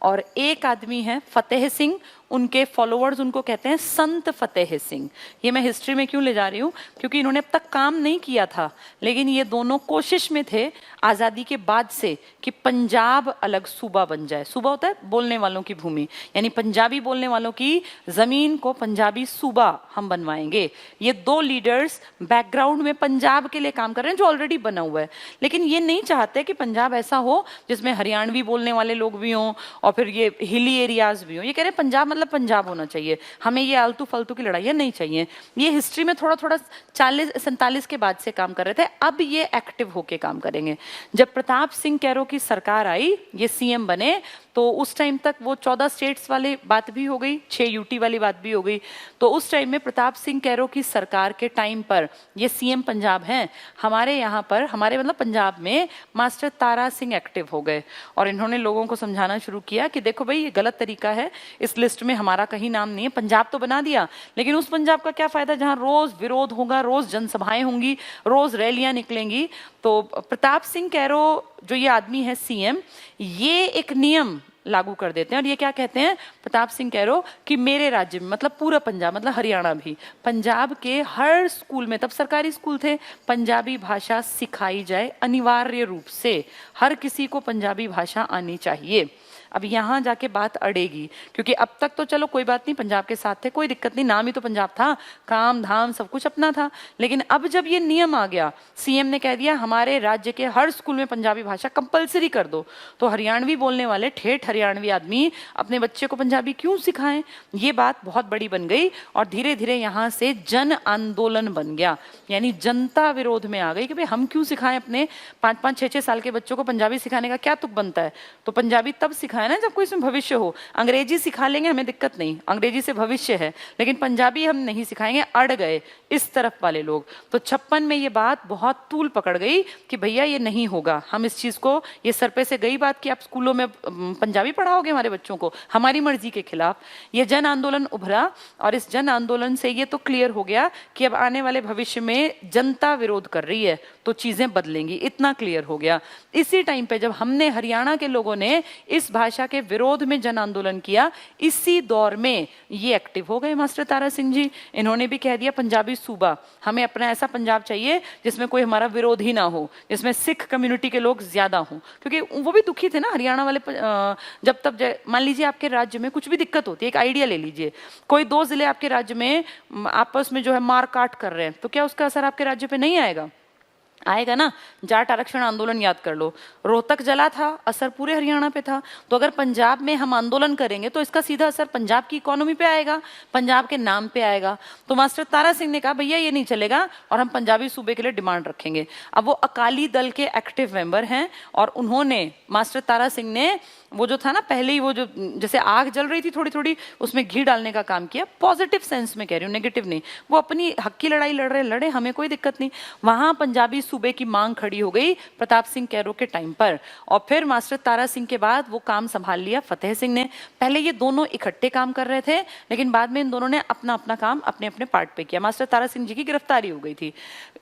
और एक आदमी है फतेह सिंह, उनके फॉलोअर्स उनको कहते हैं संत फतेह सिंह। ये मैं हिस्ट्री में क्यों ले जा रही हूँ, क्योंकि इन्होंने अब तक काम नहीं किया था, लेकिन ये दोनों कोशिश में थे आज़ादी के बाद से कि पंजाब अलग सूबा बन जाए। सूबा होता है बोलने वालों की भूमि, यानी पंजाबी बोलने वालों की ज़मीन को पंजाबी सूबा हम बनवाएंगे। ये 2 लीडर्स बैकग्राउंड में पंजाब के लिए काम कर रहे हैं जो ऑलरेडी बना हुआ है, लेकिन ये नहीं चाहते कि पंजाब ऐसा हो जिसमें हरियाणवी बोलने वाले लोग भी हों और फिर ये हिली एरियाज भी हों। ये कह रहे हैं पंजाब मतलब पंजाब होना चाहिए, हमें ये आलतू फालतू की लड़ाइयाँ नहीं चाहिए। ये हिस्ट्री में थोड़ा थोड़ा 40-47 के बाद से काम कर रहे थे, अब ये एक्टिव होके काम करेंगे। जब प्रताप सिंह कैरो की सरकार आई, ये सीएम बने, तो उस टाइम तक वो 14 स्टेट्स वाली बात भी हो गई, 6 यूटी वाली बात भी हो गई। तो उस टाइम में प्रताप सिंह कैरो की सरकार के टाइम पर ये सीएम पंजाब हैं, हमारे यहाँ पर, हमारे मतलब पंजाब में मास्टर तारा सिंह एक्टिव हो गए और इन्होंने लोगों को समझाना शुरू किया कि देखो भाई ये गलत तरीका है, इस लिस्ट में हमारा कहीं नाम नहीं है। पंजाब तो बना दिया, लेकिन उस पंजाब का क्या फायदा जहाँ रोज विरोध होगा, रोज जनसभाएं होंगी, रोज रैलियां निकलेंगी। तो प्रताप सिंह कैरो जो ये आदमी है सीएम, ये एक नियम लागू कर देते हैं और ये क्या कहते हैं प्रताप सिंह कैरो कि मेरे राज्य में, मतलब पूरा पंजाब मतलब हरियाणा भी, पंजाब के हर स्कूल में, तब सरकारी स्कूल थे, पंजाबी भाषा सिखाई जाए अनिवार्य रूप से, हर किसी को पंजाबी भाषा आनी चाहिए। अब यहाँ जाके बात अड़ेगी, क्योंकि अब तक तो चलो कोई बात नहीं, पंजाब के साथ थे, कोई दिक्कत नहीं, नाम ही तो पंजाब था, काम धाम सब कुछ अपना था। लेकिन अब जब ये नियम आ गया, सीएम ने कह दिया हमारे राज्य के हर स्कूल में पंजाबी भाषा कंपलसरी कर दो, तो हरियाणवी बोलने वाले ठेठ हरियाणवी आदमी अपने बच्चे को पंजाबी क्यों सिखाएं। ये बात बहुत बड़ी बन गई और धीरे धीरे यहाँ से जन आंदोलन बन गया, यानी जनता विरोध में आ गई कि भाई हम क्यों सिखाएं अपने 5-5, 6-6 साल के बच्चों को पंजाबी सिखाने का क्या तुक बनता है, तो पंजाबी तब सिखाएं है ना, जब कोई इसमें भविष्य हो। अंग्रेजी सिखा लेंगे, हमें दिक्कत नहीं, अंग्रेजी से भविष्य है, लेकिन पंजाबी हम नहीं सिखाएंगे, अड़ गए इस तरफ वाले लोग। तो 56 में ये बात बहुत तूल पकड़ गई कि भैया ये नहीं होगा, हम इस चीज को, ये सर पे से गई बात कि आप स्कूलों में पंजाबी पढ़ाओगे हमारे बच्चों को, हमारी मर्जी के खिलाफ। ये जन आंदोलन उभरा और इस जन आंदोलन से ये तो क्लियर हो गया कि अब आने वाले भविष्य में जनता विरोध कर रही है तो चीजें बदलेंगी, इतना क्लियर हो गया। इसी टाइम पे जब हमने, हरियाणा के लोगों ने इस भाषा के विरोध में जन आंदोलन किया, इसी दौर में ये एक्टिव हो गए मास्टर तारा सिंह जी। इन्होंने भी कह दिया पंजाबी सूबा, हमें अपना ऐसा पंजाब चाहिए जिसमें कोई हमारा विरोध ही ना हो, जिसमें सिख कम्युनिटी के लोग ज्यादा हों, क्योंकि वो भी दुखी थे ना हरियाणा वाले। जब तब मान लीजिए आपके राज्य में कुछ भी दिक्कत होती है, एक आइडिया ले लीजिए, कोई 2 जिले आपके राज्य में आपस में जो है मार काट कर रहे हैं, तो क्या उसका असर आपके राज्य पे नहीं आएगा? आएगा ना। जाट आरक्षण आंदोलन याद कर लो, रोहतक जला था, असर पूरे हरियाणा पे था। तो अगर पंजाब में हम आंदोलन करेंगे तो इसका सीधा असर पंजाब की इकोनॉमी पे आएगा, पंजाब के नाम पे आएगा। तो मास्टर तारा सिंह ने कहा भैया ये नहीं चलेगा और हम पंजाबी सूबे के लिए डिमांड रखेंगे। अब वो अकाली दल के एक्टिव मेंबर हैं और उन्होंने, मास्टर तारा सिंह ने वो जो था ना पहले ही, वो जो जैसे आग जल रही थी थोड़ी थोड़ी, उसमें घी डालने का काम किया, पॉजिटिव सेंस में कह रही हूँ, नेगेटिव नहीं। वो अपनी हक की लड़ाई लड़ रहे, लड़े, हमें कोई दिक्कत नहीं। वहां पंजाबी सूबे की मांग खड़ी हो गई प्रताप सिंह कैरो के टाइम पर, और फिर मास्टर तारा सिंह के बाद वो काम संभाल लिया फतेह सिंह ने। पहले ये दोनों इकट्ठे काम कर रहे थे, लेकिन बाद में इन दोनों ने अपना अपना काम अपने अपने पार्ट पे किया। मास्टर तारा सिंह जी की गिरफ्तारी हो गई थी।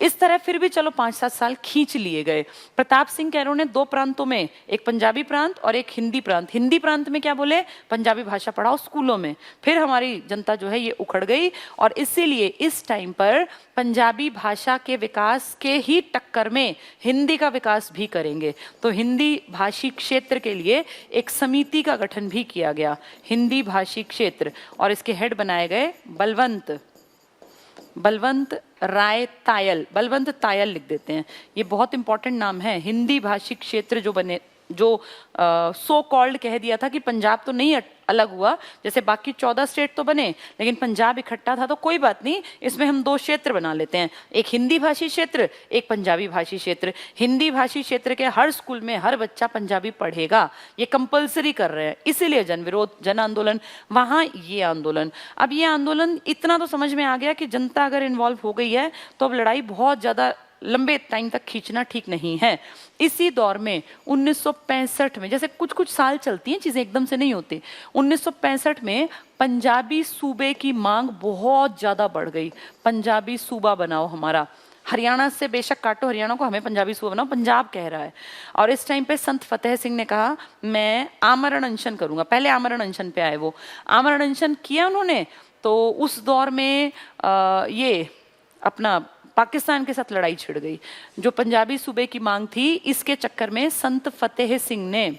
इस तरह फिर भी चलो 5-7 साल खींच लिए गए। प्रताप सिंह कैरो ने 2 प्रांतों में, एक पंजाबी प्रांत और एक हिंदी प्रांत, हिंदी प्रांत में क्या बोले, पंजाबी भाषा पढ़ाओ स्कूलों में। फिर हमारी जनता जो है ये उखड़ गई, और इसीलिए इस टाइम पर पंजाबी भाषा के विकास के ही टक्कर में हिंदी का विकास भी करेंगे। तो हिंदी भाषी क्षेत्र के लिए एक समिति का गठन भी किया गया, हिंदी भाषी क्षेत्र, और इसके हेड बनाए गए बलवंत राय तायल। बलवंत तायल लिख देते हैं, ये बहुत इंपॉर्टेंट नाम है। हिंदी भाषी क्षेत्र जो बने, जो सो कॉल्ड कह दिया था कि पंजाब तो नहीं अलग हुआ, जैसे बाकी 14 स्टेट तो बने, लेकिन पंजाब इकट्ठा था, तो कोई बात नहीं, इसमें हम 2 क्षेत्र बना लेते हैं, एक हिंदी भाषी क्षेत्र, एक पंजाबी भाषी क्षेत्र। हिंदी भाषी क्षेत्र के हर स्कूल में हर बच्चा पंजाबी पढ़ेगा, ये कंपलसरी कर रहे हैं, इसीलिए जन विरोध, जन आंदोलन, वहां ये आंदोलन। अब ये आंदोलन इतना तो समझ में आ गया कि जनता अगर इन्वॉल्व हो गई है तो अब लड़ाई बहुत ज्यादा लंबे टाइम तक खींचना ठीक नहीं है। इसी दौर में 1965 में, जैसे कुछ कुछ साल चलती हैं चीजें, एकदम से नहीं होती, 1965 में पंजाबी सूबे की मांग बहुत ज्यादा बढ़ गई। पंजाबी सूबा बनाओ हमारा, हरियाणा से बेशक काटो हरियाणा को, हमें पंजाबी सूबा बनाओ, पंजाब कह रहा है। और इस टाइम पे संत फतेह सिंह ने कहा मैं आमरण अनशन करूंगा। पहले आमरण अनशन पे आए, वो आमरण अनशन किया उन्होंने। तो उस दौर में ये अपना पाकिस्तान के साथ लड़ाई छिड़ गई। जो पंजाबी सूबे की मांग थी, इसके चक्कर में संत फतेह सिंह ने,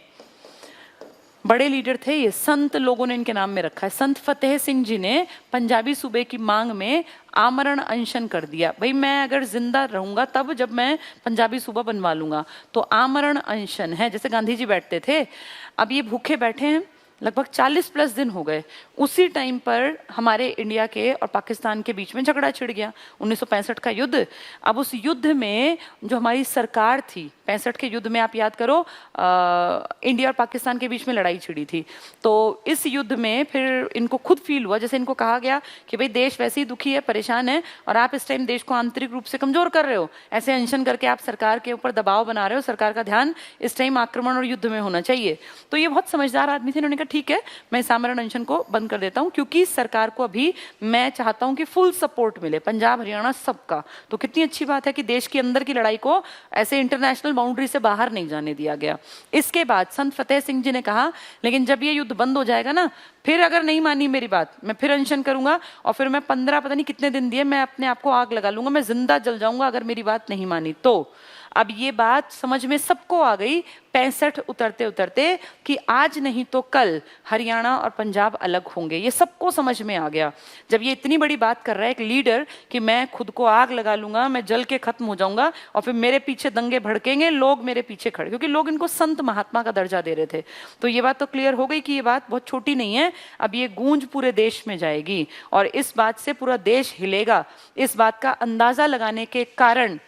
बड़े लीडर थे ये, संत लोगों ने इनके नाम में रखा है, संत फतेह सिंह जी ने पंजाबी सूबे की मांग में आमरण अनशन कर दिया। भाई मैं अगर जिंदा रहूंगा तब जब मैं पंजाबी सूबा बनवा लूंगा। तो आमरण अनशन है, जैसे गांधी जी बैठते थे, अब ये भूखे बैठे हैं, लगभग 40+ दिन हो गए। उसी टाइम पर हमारे इंडिया के और पाकिस्तान के बीच में झगड़ा छिड़ गया, 1965 का युद्ध। अब उस युद्ध में जो हमारी सरकार थी, 65 के युद्ध में आप याद करो, इंडिया और पाकिस्तान के बीच में लड़ाई छिड़ी थी। तो इस युद्ध में फिर इनको खुद फील हुआ, जैसे इनको कहा गया कि भाई देश वैसे ही दुखी है, परेशान है, और आप इस टाइम देश को आंतरिक रूप से कमजोर कर रहे हो, ऐसे अनशन करके आप सरकार के ऊपर दबाव बना रहे हो, सरकार का ध्यान इस टाइम आक्रमण और युद्ध में होना चाहिए। तो ये बहुत समझदार आदमी थे, इन्होंने कहा ठीक है मैं इस आमरण अनशन को बंद कर देता हूं, क्योंकि सरकार को अभी मैं चाहता हूं कि फुल सपोर्ट मिले, पंजाब हरियाणा सबका। तो कितनी अच्छी बात है कि देश के अंदर की लड़ाई को ऐसे इंटरनेशनल बाउंड्री से बाहर नहीं जाने दिया गया। इसके बाद संत फतेह सिंह जी ने कहा लेकिन जब ये युद्ध बंद हो जाएगा ना, फिर अगर नहीं मानी मेरी बात, मैं फिर अनशन करूंगा, और फिर मैं 15 पता नहीं कितने दिन दिए, मैं अपने आप को आग लगा लूंगा, मैं जिंदा जल जाऊंगा अगर मेरी बात नहीं मानी तो। अब ये बात समझ में सबको आ गई 65 उतरते उतरते कि आज नहीं तो कल हरियाणा और पंजाब अलग होंगे। ये सबको समझ में आ गया जब ये इतनी बड़ी बात कर रहा है एक लीडर कि मैं खुद को आग लगा लूंगा, मैं जल के खत्म हो जाऊंगा, और फिर मेरे पीछे दंगे भड़केंगे, लोग मेरे पीछे खड़े, क्योंकि लोग इनको संत महात्मा का दर्जा दे रहे थे। तो ये बात तो क्लियर हो गई कि ये बात बहुत छोटी नहीं है, अब ये गूंज पूरे देश में जाएगी और इस बात से पूरा देश हिलेगा। इस बात का अंदाजा लगाने के कारण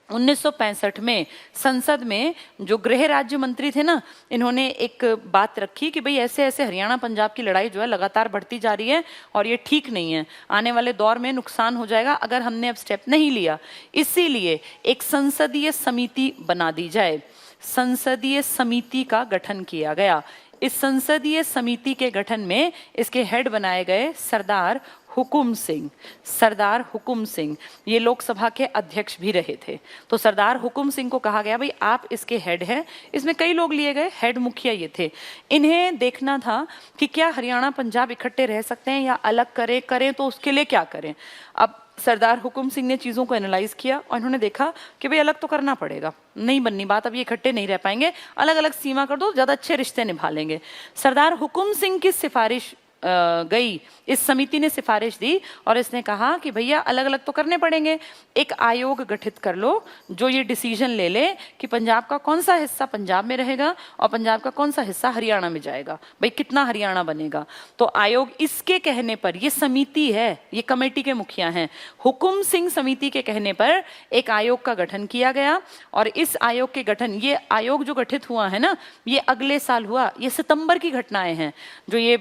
1965 में संसद में जो गृह राज्य मंत्री थे ना, इन्होंने एक बात रखी कि भाई ऐसे ऐसे हरियाणा पंजाब की लड़ाई जो है लगातार बढ़ती जा रही है और ये ठीक नहीं है, आने वाले दौर में नुकसान हो जाएगा अगर हमने अब स्टेप नहीं लिया। इसीलिए एक संसदीय समिति बना दी जाए। संसदीय समिति का गठन किया गया। इस संसदीय समिति के गठन में इसके हेड बनाए गए सरदार हुकुम सिंह। सरदार हुकुम सिंह ये लोकसभा के अध्यक्ष भी रहे थे। तो सरदार हुकुम सिंह को कहा गया भाई आप इसके हेड हैं। इसमें कई लोग लिए गए, हेड मुखिया ये थे। इन्हें देखना था कि क्या हरियाणा पंजाब इकट्ठे रह सकते हैं या अलग करें तो उसके लिए क्या करें। अब सरदार हुकुम सिंह ने चीज़ों को एनालाइज किया और इन्होंने देखा कि भाई अलग तो करना पड़ेगा, नहीं बननी बात, अब ये इकट्ठे नहीं रह पाएंगे, अलग अलग सीमा कर दो, ज़्यादा अच्छे रिश्ते निभा लेंगे। सरदार हुकुम सिंह की सिफारिश गई, इस समिति ने सिफारिश दी और इसने कहा कि भैया अलग अलग तो करने पड़ेंगे, एक आयोग गठित कर लो जो ये डिसीजन ले ले कि पंजाब का कौन सा हिस्सा पंजाब में रहेगा और पंजाब का कौन सा हिस्सा हरियाणा में जाएगा, भाई कितना हरियाणा बनेगा। तो आयोग इसके कहने पर, ये समिति है, ये कमेटी के मुखिया हैं, हुकुम सिंह समिति के कहने पर एक आयोग का गठन किया गया। और इस आयोग के गठन, ये आयोग जो गठित हुआ है ना, ये अगले साल हुआ, ये सितंबर की घटनाएं हैं। जो ये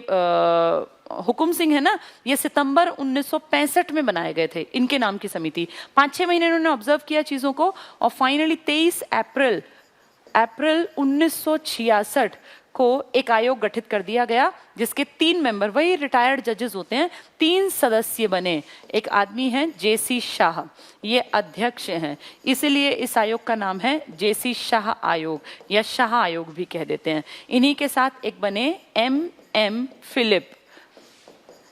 हुकुम सिंह है ना, ये सितंबर 1965 में बनाए गए थे, इनके नाम की समिति। 5-6 महीने इन्होंने ऑब्जर्व किया चीजों को और फाइनली 23 अप्रैल 1966 को एक आयोग गठित कर दिया गया जिसके 3 मेंबर, वही रिटायर्ड जजेस होते हैं, 3 सदस्य बने। एक आदमी है जेसी शाह, ये अध्यक्ष हैं, इसलिए इस आयोग का नाम है जेसी शाह आयोग या शाह आयोग भी कह देते हैं। इन्हीं के साथ एक बने M फिलिप,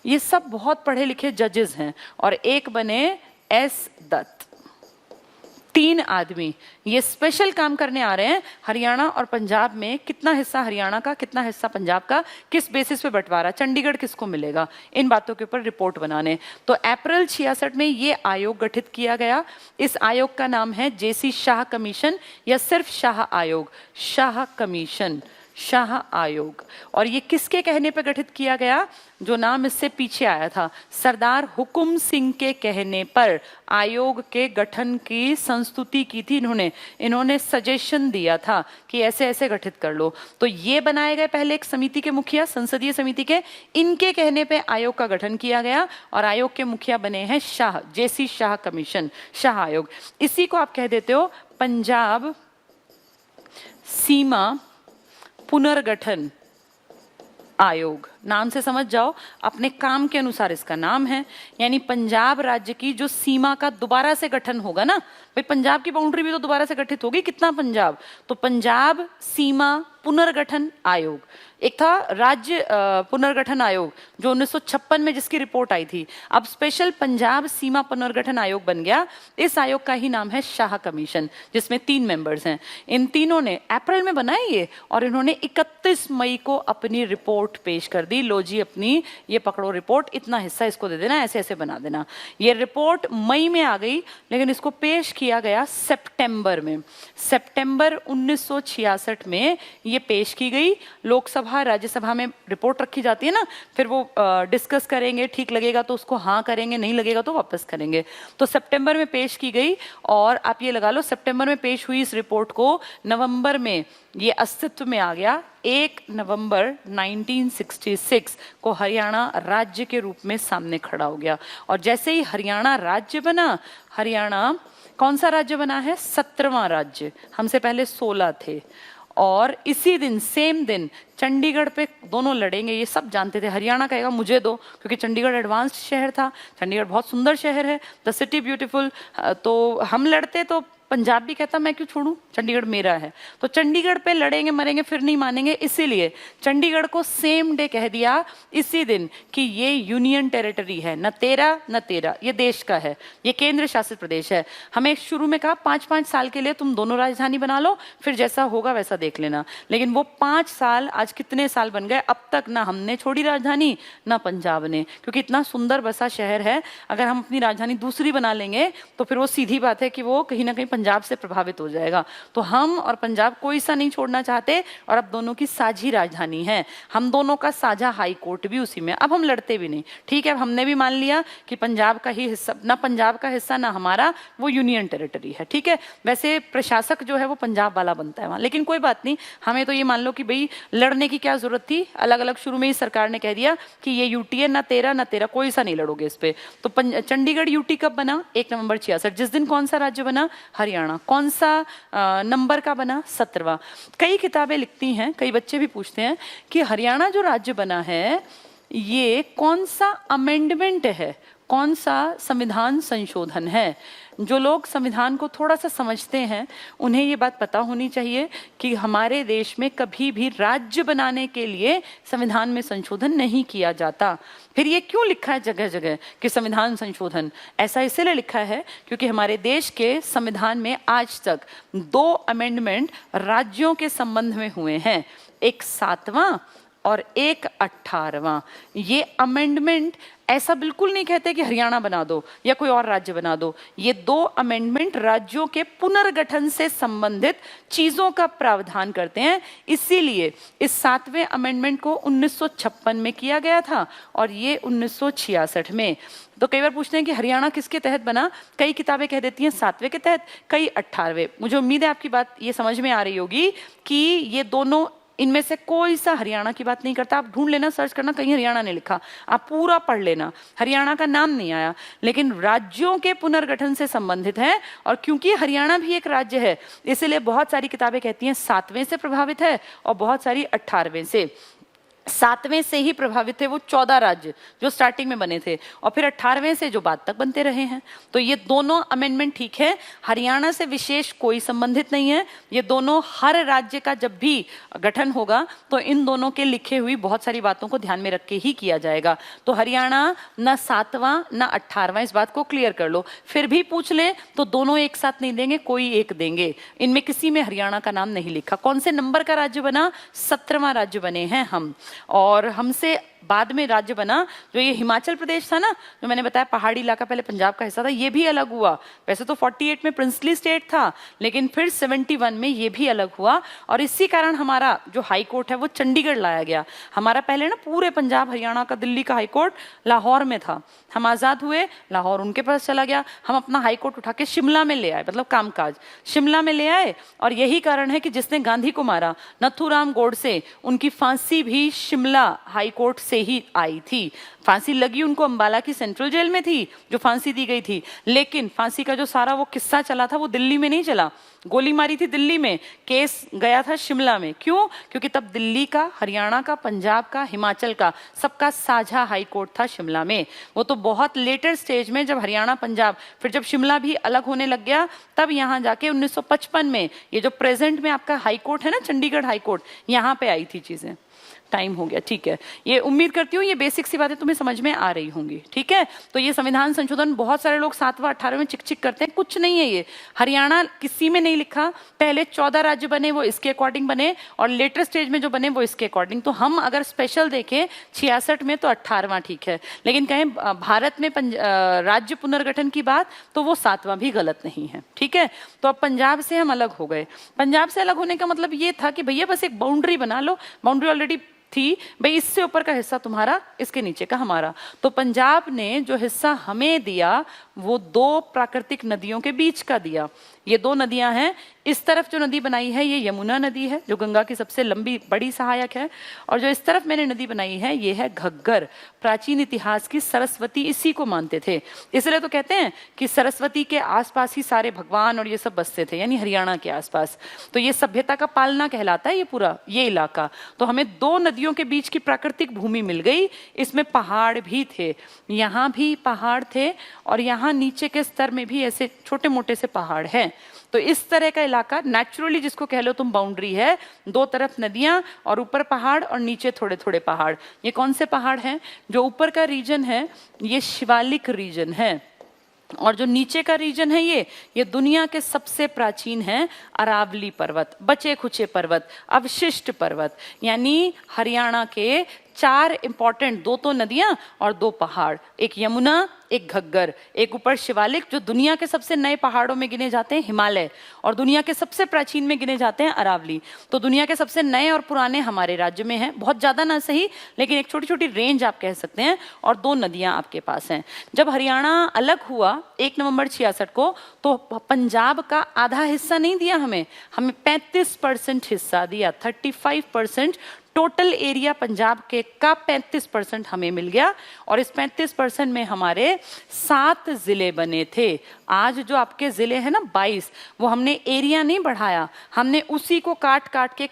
ये सब बहुत पढ़े लिखे जजेस हैं, और एक बने S दत्त। 3 आदमी ये स्पेशल काम करने आ रहे हैं हरियाणा और पंजाब में कितना हिस्सा हरियाणा का, कितना हिस्सा पंजाब का, किस बेसिस पे बंटवारा, चंडीगढ़ किसको मिलेगा, इन बातों के ऊपर रिपोर्ट बनाने। तो अप्रैल 66 में ये आयोग गठित किया गया। इस आयोग का नाम है जेसी शाह कमीशन या सिर्फ शाह आयोग, शाह कमीशन, शाह आयोग। और ये किसके कहने पर गठित किया गया? जो नाम इससे पीछे आया था, सरदार हुकुम सिंह के कहने पर आयोग के गठन की संस्तुति की थी इन्होंने सजेशन दिया था कि ऐसे ऐसे गठित कर लो। तो ये बनाए गए पहले एक समिति के मुखिया, संसदीय समिति के, इनके कहने पे आयोग का गठन किया गया और आयोग के मुखिया बने हैं शाह, जेसी शाह कमीशन, शाह आयोग। इसी को आप कह देते हो पंजाब सीमा पुनर्गठन आयोग। नाम से समझ जाओ, अपने काम के अनुसार इसका नाम है। यानी पंजाब राज्य की जो सीमा का दोबारा से गठन होगा ना, भाई पंजाब की बाउंड्री भी तो दोबारा से गठित होगी, कितना पंजाब, तो पंजाब सीमा पुनर्गठन आयोग। एक था राज्य पुनर्गठन आयोग जो 1956 में जिसकी रिपोर्ट आई थी, अब स्पेशल पंजाब सीमा पुनर्गठन आयोग बन गया। इस आयोग का ही नाम है शाह कमीशन, जिसमें 3 मेंबर्स हैं। इन तीनों ने अप्रैल में बनाई ये, और इन्होंने 31 मई को अपनी रिपोर्ट पेश कर दी। लो जी, अपनी ये पकड़ो रिपोर्ट, इतना हिस्सा इसको दे देना, ऐसे ऐसे बना देना। ये रिपोर्ट मई में आ गई, लेकिन इसको पेश किया गया सितंबर में। सितंबर 1966 में ये पेश की गई। लोकसभा राज्यसभा में रिपोर्ट रखी जाती है ना, फिर वो डिस्कस करेंगे, ठीक लगेगा तो उसको हाँ करेंगे, नहीं लगेगा तो वापस करेंगे। तो सितंबर में पेश की गई, और आप ये लगा लो सितंबर में पेश हुई इस रिपोर्ट को नवंबर में ये अस्तित्व में आ गया। 1 नवंबर 1966 को हरियाणा राज्य के रूप में सामने खड़ा हो गया। और जैसे ही हरियाणा राज्य बना, हरियाणा कौन सा राज्य बना है? 17वां राज्य, हमसे पहले 16 थे। और इसी दिन, सेम दिन, चंडीगढ़ पे दोनों लड़ेंगे, ये सब जानते थे। हरियाणा कहेगा मुझे दो, क्योंकि चंडीगढ़ एडवांस्ड शहर था, चंडीगढ़ बहुत सुंदर शहर है, द सिटी ब्यूटीफुल। तो हम लड़ते तो पंजाब भी कहता मैं क्यों छोड़ूं, चंडीगढ़ मेरा है। तो चंडीगढ़ पे लड़ेंगे मरेंगे फिर नहीं मानेंगे, इसीलिए चंडीगढ़ को सेम डे कह दिया इसी दिन कि ये यूनियन टेरिटरी है, न तेरा न तेरा, ये देश का है, ये केंद्र शासित प्रदेश है। हमें शुरू में कहा 5-5 साल के लिए तुम दोनों राजधानी बना लो, फिर जैसा होगा वैसा देख लेना। लेकिन वो 5 साल आज कितने साल बन गए, अब तक ना हमने छोड़ी राजधानी ना पंजाब ने, क्योंकि इतना सुंदर बसा शहर है। अगर हम अपनी राजधानी दूसरी बना लेंगे तो फिर वो सीधी बात है कि वो कहीं ना कहीं पंजाब से प्रभावित हो जाएगा। तो हम और पंजाब कोई सा नहीं छोड़ना चाहते, और अब दोनों की साझी राजधानी है, हम दोनों का साझा हाई कोर्ट भी उसी में। अब हम लड़ते भी नहीं, ठीक है। अब हमने भी मान लिया कि पंजाब का ही हिस्सा, ना पंजाब का हिस्सा ना हमारा, वो यूनियन टेरिटरी है, ठीक है। वैसे प्रशासक जो है वो पंजाब वाला बनता है वहाँ, लेकिन कोई बात नहीं, हमें तो ये मान लो कि भाई लड़ने की क्या जरूरत थी, अलग अलग शुरू में ही सरकार ने कह दिया कि ये यूटी है, ना तेरा कोई सा नहीं लड़ोगे इस पे। तो चंडीगढ़ यूटी कब बना? 1 नवंबर 66। जिस दिन कौन सा राज्य बना? हरियाणा। कौन सा नंबर का बना? 17वां। कई किताबें लिखती हैं, कई बच्चे भी पूछते हैं कि हरियाणा जो राज्य बना है ये कौन सा अमेंडमेंट है, कौन सा संविधान संशोधन है। जो लोग संविधान को थोड़ा सा समझते हैं उन्हें ये बात पता होनी चाहिए कि हमारे देश में कभी भी राज्य बनाने के लिए संविधान में संशोधन नहीं किया जाता। फिर ये क्यों लिखा है जगह जगह कि संविधान संशोधन? ऐसा इसलिए लिखा है क्योंकि हमारे देश के संविधान में आज तक 2 अमेंडमेंट राज्यों के संबंध में हुए हैं, एक 7वां और एक 18वां। ये अमेंडमेंट ऐसा बिल्कुल नहीं कहते कि हरियाणा बना दो या कोई और राज्य बना दो। ये 2 अमेंडमेंट राज्यों के पुनर्गठन से संबंधित चीजों का प्रावधान करते हैं। इसीलिए इस 7वें अमेंडमेंट को 1956 में किया गया था और ये 1966 में। तो कई बार पूछते हैं कि हरियाणा किसके तहत बना? कई किताबें कह देती हैं 7वें के तहत, कई 18वें। मुझे उम्मीद है आपकी बात ये समझ में आ रही होगी कि ये दोनों, इनमें से कोई सा हरियाणा की बात नहीं करता। आप ढूंढ लेना, सर्च करना, कहीं हरियाणा नहीं लिखा, आप पूरा पढ़ लेना, हरियाणा का नाम नहीं आया। लेकिन राज्यों के पुनर्गठन से संबंधित है, और क्योंकि हरियाणा भी एक राज्य है इसलिए बहुत सारी किताबें कहती हैं 7वें से प्रभावित है और बहुत सारी 18वें से। 7वें से ही प्रभावित थे वो 14 राज्य जो स्टार्टिंग में बने थे, और फिर 18वें से जो बाद तक बनते रहे हैं। तो ये दोनों अमेंडमेंट ठीक है, हरियाणा से विशेष कोई संबंधित नहीं है। ये दोनों, हर राज्य का जब भी गठन होगा तो इन दोनों के लिखे हुई बहुत सारी बातों को ध्यान में रख के ही किया जाएगा। तो हरियाणा ना 7वां ना 18वां, इस बात को क्लियर कर लो। फिर भी पूछ ले तो दोनों एक साथ नहीं देंगे, कोई एक देंगे। इनमें किसी में हरियाणा का नाम नहीं लिखा। कौन से नंबर का राज्य बना? 17वां राज्य बने हैं हम। और हमसे बाद में राज्य बना जो ये हिमाचल प्रदेश था ना, जो मैंने बताया पहाड़ी इलाका पहले पंजाब का हिस्सा था, ये भी अलग हुआ। वैसे तो 48 में प्रिंसली स्टेट था, लेकिन फिर 71 में ये भी अलग हुआ। और इसी कारण हमारा जो हाई कोर्ट है वो चंडीगढ़ लाया गया। हमारा पहले ना पूरे पंजाब, हरियाणा का, दिल्ली का हाई कोर्ट लाहौर में था। हम आज़ाद हुए, लाहौर उनके पास चला गया, हम अपना हाई कोर्ट उठा के शिमला में ले आए, मतलब कामकाज शिमला में ले आए। और यही कारण है कि जिसने गांधी को मारा, नथुराम गोडसे, उनकी फांसी भी शिमला हाई कोर्ट से ही आई थी। फांसी लगी उनको अंबाला की सेंट्रल जेल में थी जो फांसी दी गई थी, लेकिन फांसी का जो सारा वो किस्सा चला था वो दिल्ली में नहीं चला। गोली मारी थी दिल्ली में, केस गया था शिमला में। क्यों? क्योंकि तब दिल्ली का, हरियाणा का, पंजाब का, हिमाचल का, सबका साझा हाई कोर्ट था शिमला में। वो तो बहुत लेटर स्टेज में, जब हरियाणा, पंजाब, फिर जब शिमला भी अलग होने लग गया, तब यहाँ जाके 1955 में ये जो प्रेजेंट में आपका हाई कोर्ट है ना, चंडीगढ़ हाई कोर्ट, यहाँ पे आई थी चीजें। टाइम हो गया, ठीक है। ये उम्मीद करती हूँ ये बेसिक सी बातें तुम्हें समझ में आ रही होंगी, ठीक है। तो ये संविधान संशोधन, बहुत सारे लोग 7वां 18वां में चिक चिक करते हैं, कुछ नहीं है ये। हरियाणा किसी में नहीं लिखा। पहले 14 राज्य बने, वो इसके अकॉर्डिंग बने, और लेटर स्टेज में जो बने वो इसके अकॉर्डिंग। तो हम अगर स्पेशल देखें 66 में तो 18वां ठीक है, लेकिन कहें भारत में राज्य पुनर्गठन की बात तो वो 7वां भी गलत नहीं है, ठीक है। तो अब पंजाब से हम अलग हो गए। पंजाब से अलग होने का मतलब ये था कि भैया बस एक बाउंड्री बना लो, बाउंड्री ऑलरेडी थी भाई, इससे ऊपर का हिस्सा तुम्हारा, इसके नीचे का हमारा। तो पंजाब ने जो हिस्सा हमें दिया वो 2 प्राकृतिक नदियों के बीच का दिया। ये 2 नदियां हैं। इस तरफ जो नदी बनाई है ये यमुना नदी है, जो गंगा की सबसे लंबी बड़ी सहायक है, और जो इस तरफ मैंने नदी बनाई है ये है घग्गर। प्राचीन इतिहास की सरस्वती इसी को मानते थे, इसलिए तो कहते हैं कि सरस्वती के आसपास ही सारे भगवान और ये सब बसते थे, यानी हरियाणा के आसपास। तो ये सभ्यता का पालना कहलाता है ये पूरा ये इलाका। तो हमें 2 नदियों के बीच की प्राकृतिक भूमि मिल गई। इसमें पहाड़ भी थे, यहाँ भी पहाड़ थे, और यहाँ नीचे के स्तर में भी ऐसे छोटे मोटे से पहाड़ हैं। तो इस तरह का इलाका नेचुरली, जिसको कह लो तुम बाउंड्री है, 2 तरफ नदियां और ऊपर पहाड़ और नीचे थोड़े थोड़े पहाड़। ये कौन से पहाड़ हैं? जो ऊपर का रीजन है ये शिवालिक रीजन है, और जो नीचे का रीजन है ये दुनिया के सबसे प्राचीन है अरावली पर्वत, बचे खुचे पर्वत, अवशिष्ट पर्वत। यानी हरियाणा के चार इंपॉर्टेंट, दो तो नदियां और दो पहाड़, एक यमुना, एक घग्गर, एक ऊपर शिवालिक जो दुनिया के सबसे नए पहाड़ों में गिने जाते हैं हिमालय, और दुनिया के सबसे प्राचीन में गिने जाते हैं अरावली। तो दुनिया के सबसे नए और पुराने हमारे राज्य में हैं, बहुत ज्यादा ना सही लेकिन एक छोटी छोटी रेंज आप कह सकते हैं, और दो नदियां आपके पास हैं। जब हरियाणा अलग हुआ 1 नवंबर 66 को, तो पंजाब का आधा हिस्सा नहीं दिया हमें 35% हिस्सा दिया। 35% टोटल एरिया पंजाब के का 35% हमें मिल गया, और इस 35% में हमारे 7 जिले बने थे। आज जो आपके जिले हैं ना 22, वो हमने एरिया नहीं बढ़ाया, हमने उसी को काट काट के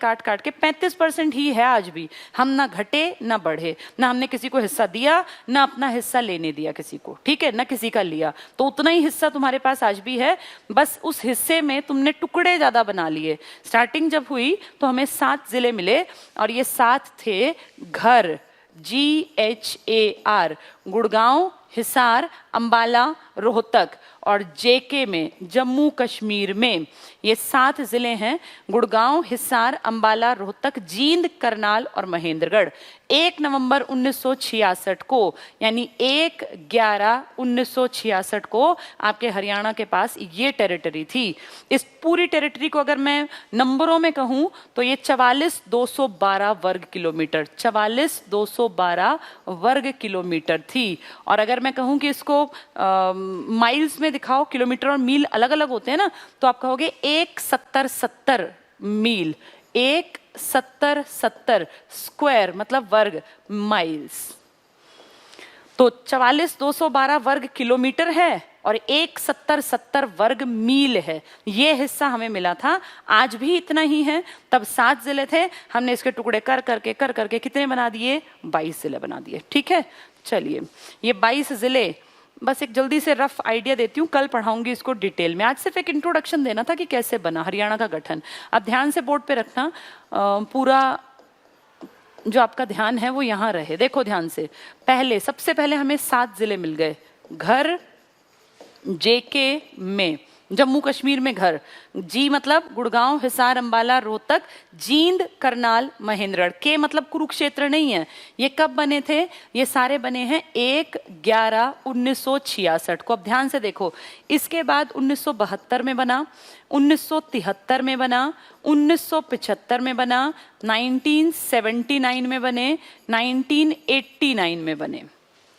35% ही है आज भी। हम ना घटे ना बढ़े, ना हमने किसी को हिस्सा दिया ना अपना हिस्सा लेने दिया किसी को, ठीक है, ना किसी का लिया। तो उतना ही हिस्सा तुम्हारे पास आज भी है, बस उस हिस्से में तुमने टुकड़े ज्यादा बना लिए। स्टार्टिंग जब हुई तो हमें 7 जिले मिले, और ये 7 थे घर, GHAR, गुड़गांव, हिसार, अंबाला, रोहतक, और JK में जम्मू कश्मीर में। ये 7 जिले हैं, गुड़गांव, हिसार, अंबाला, रोहतक, जींद, करनाल और महेंद्रगढ़। 1 नवंबर 1966 को, यानी 1/11/1966 को आपके हरियाणा के पास ये टेरिटरी थी। इस पूरी टेरिटरी को अगर मैं नंबरों में कहूं तो ये 44,212 वर्ग किलोमीटर, 44,212 वर्ग किलोमीटर थी। और अगर मैं कहूं कि इसको माइल्स में दिखाओ, किलोमीटर और मील अलग अलग होते हैं ना, तो आप कहोगे 1,70,70 मील, 1,70,70 स्क्वायर मतलब वर्ग माइल्स। तो 44,212 वर्ग किलोमीटर है और 1,70,70 वर्ग मील है। ये हिस्सा हमें मिला था, आज भी इतना ही है। तब 7 जिले थे, हमने इसके टुकड़े कर करके कितने बना दिए? 22 जिले बना दिए। ठीक है, चलिए ये 22 जिले, बस एक जल्दी से रफ आइडिया देती हूँ, कल पढ़ाऊंगी इसको डिटेल में। आज सिर्फ एक इंट्रोडक्शन देना था कि कैसे बना हरियाणा का गठन। अब ध्यान से बोर्ड पे रखना, पूरा जो आपका ध्यान है वो यहाँ रहे। देखो ध्यान से, सबसे पहले हमें 7 जिले मिल गए। घर, JK में, जम्मू कश्मीर में घर, जी मतलब गुड़गांव, हिसार, अंबाला, रोहतक, जींद, करनाल, महेंद्रगढ़। के मतलब कुरुक्षेत्र नहीं है। ये कब बने थे? ये सारे बने हैं 1/11/1966 को। अब ध्यान से देखो, इसके बाद 1972 में बना, 1973 में बना, 1975 में बना, 1979 में बने, 1989 में बने।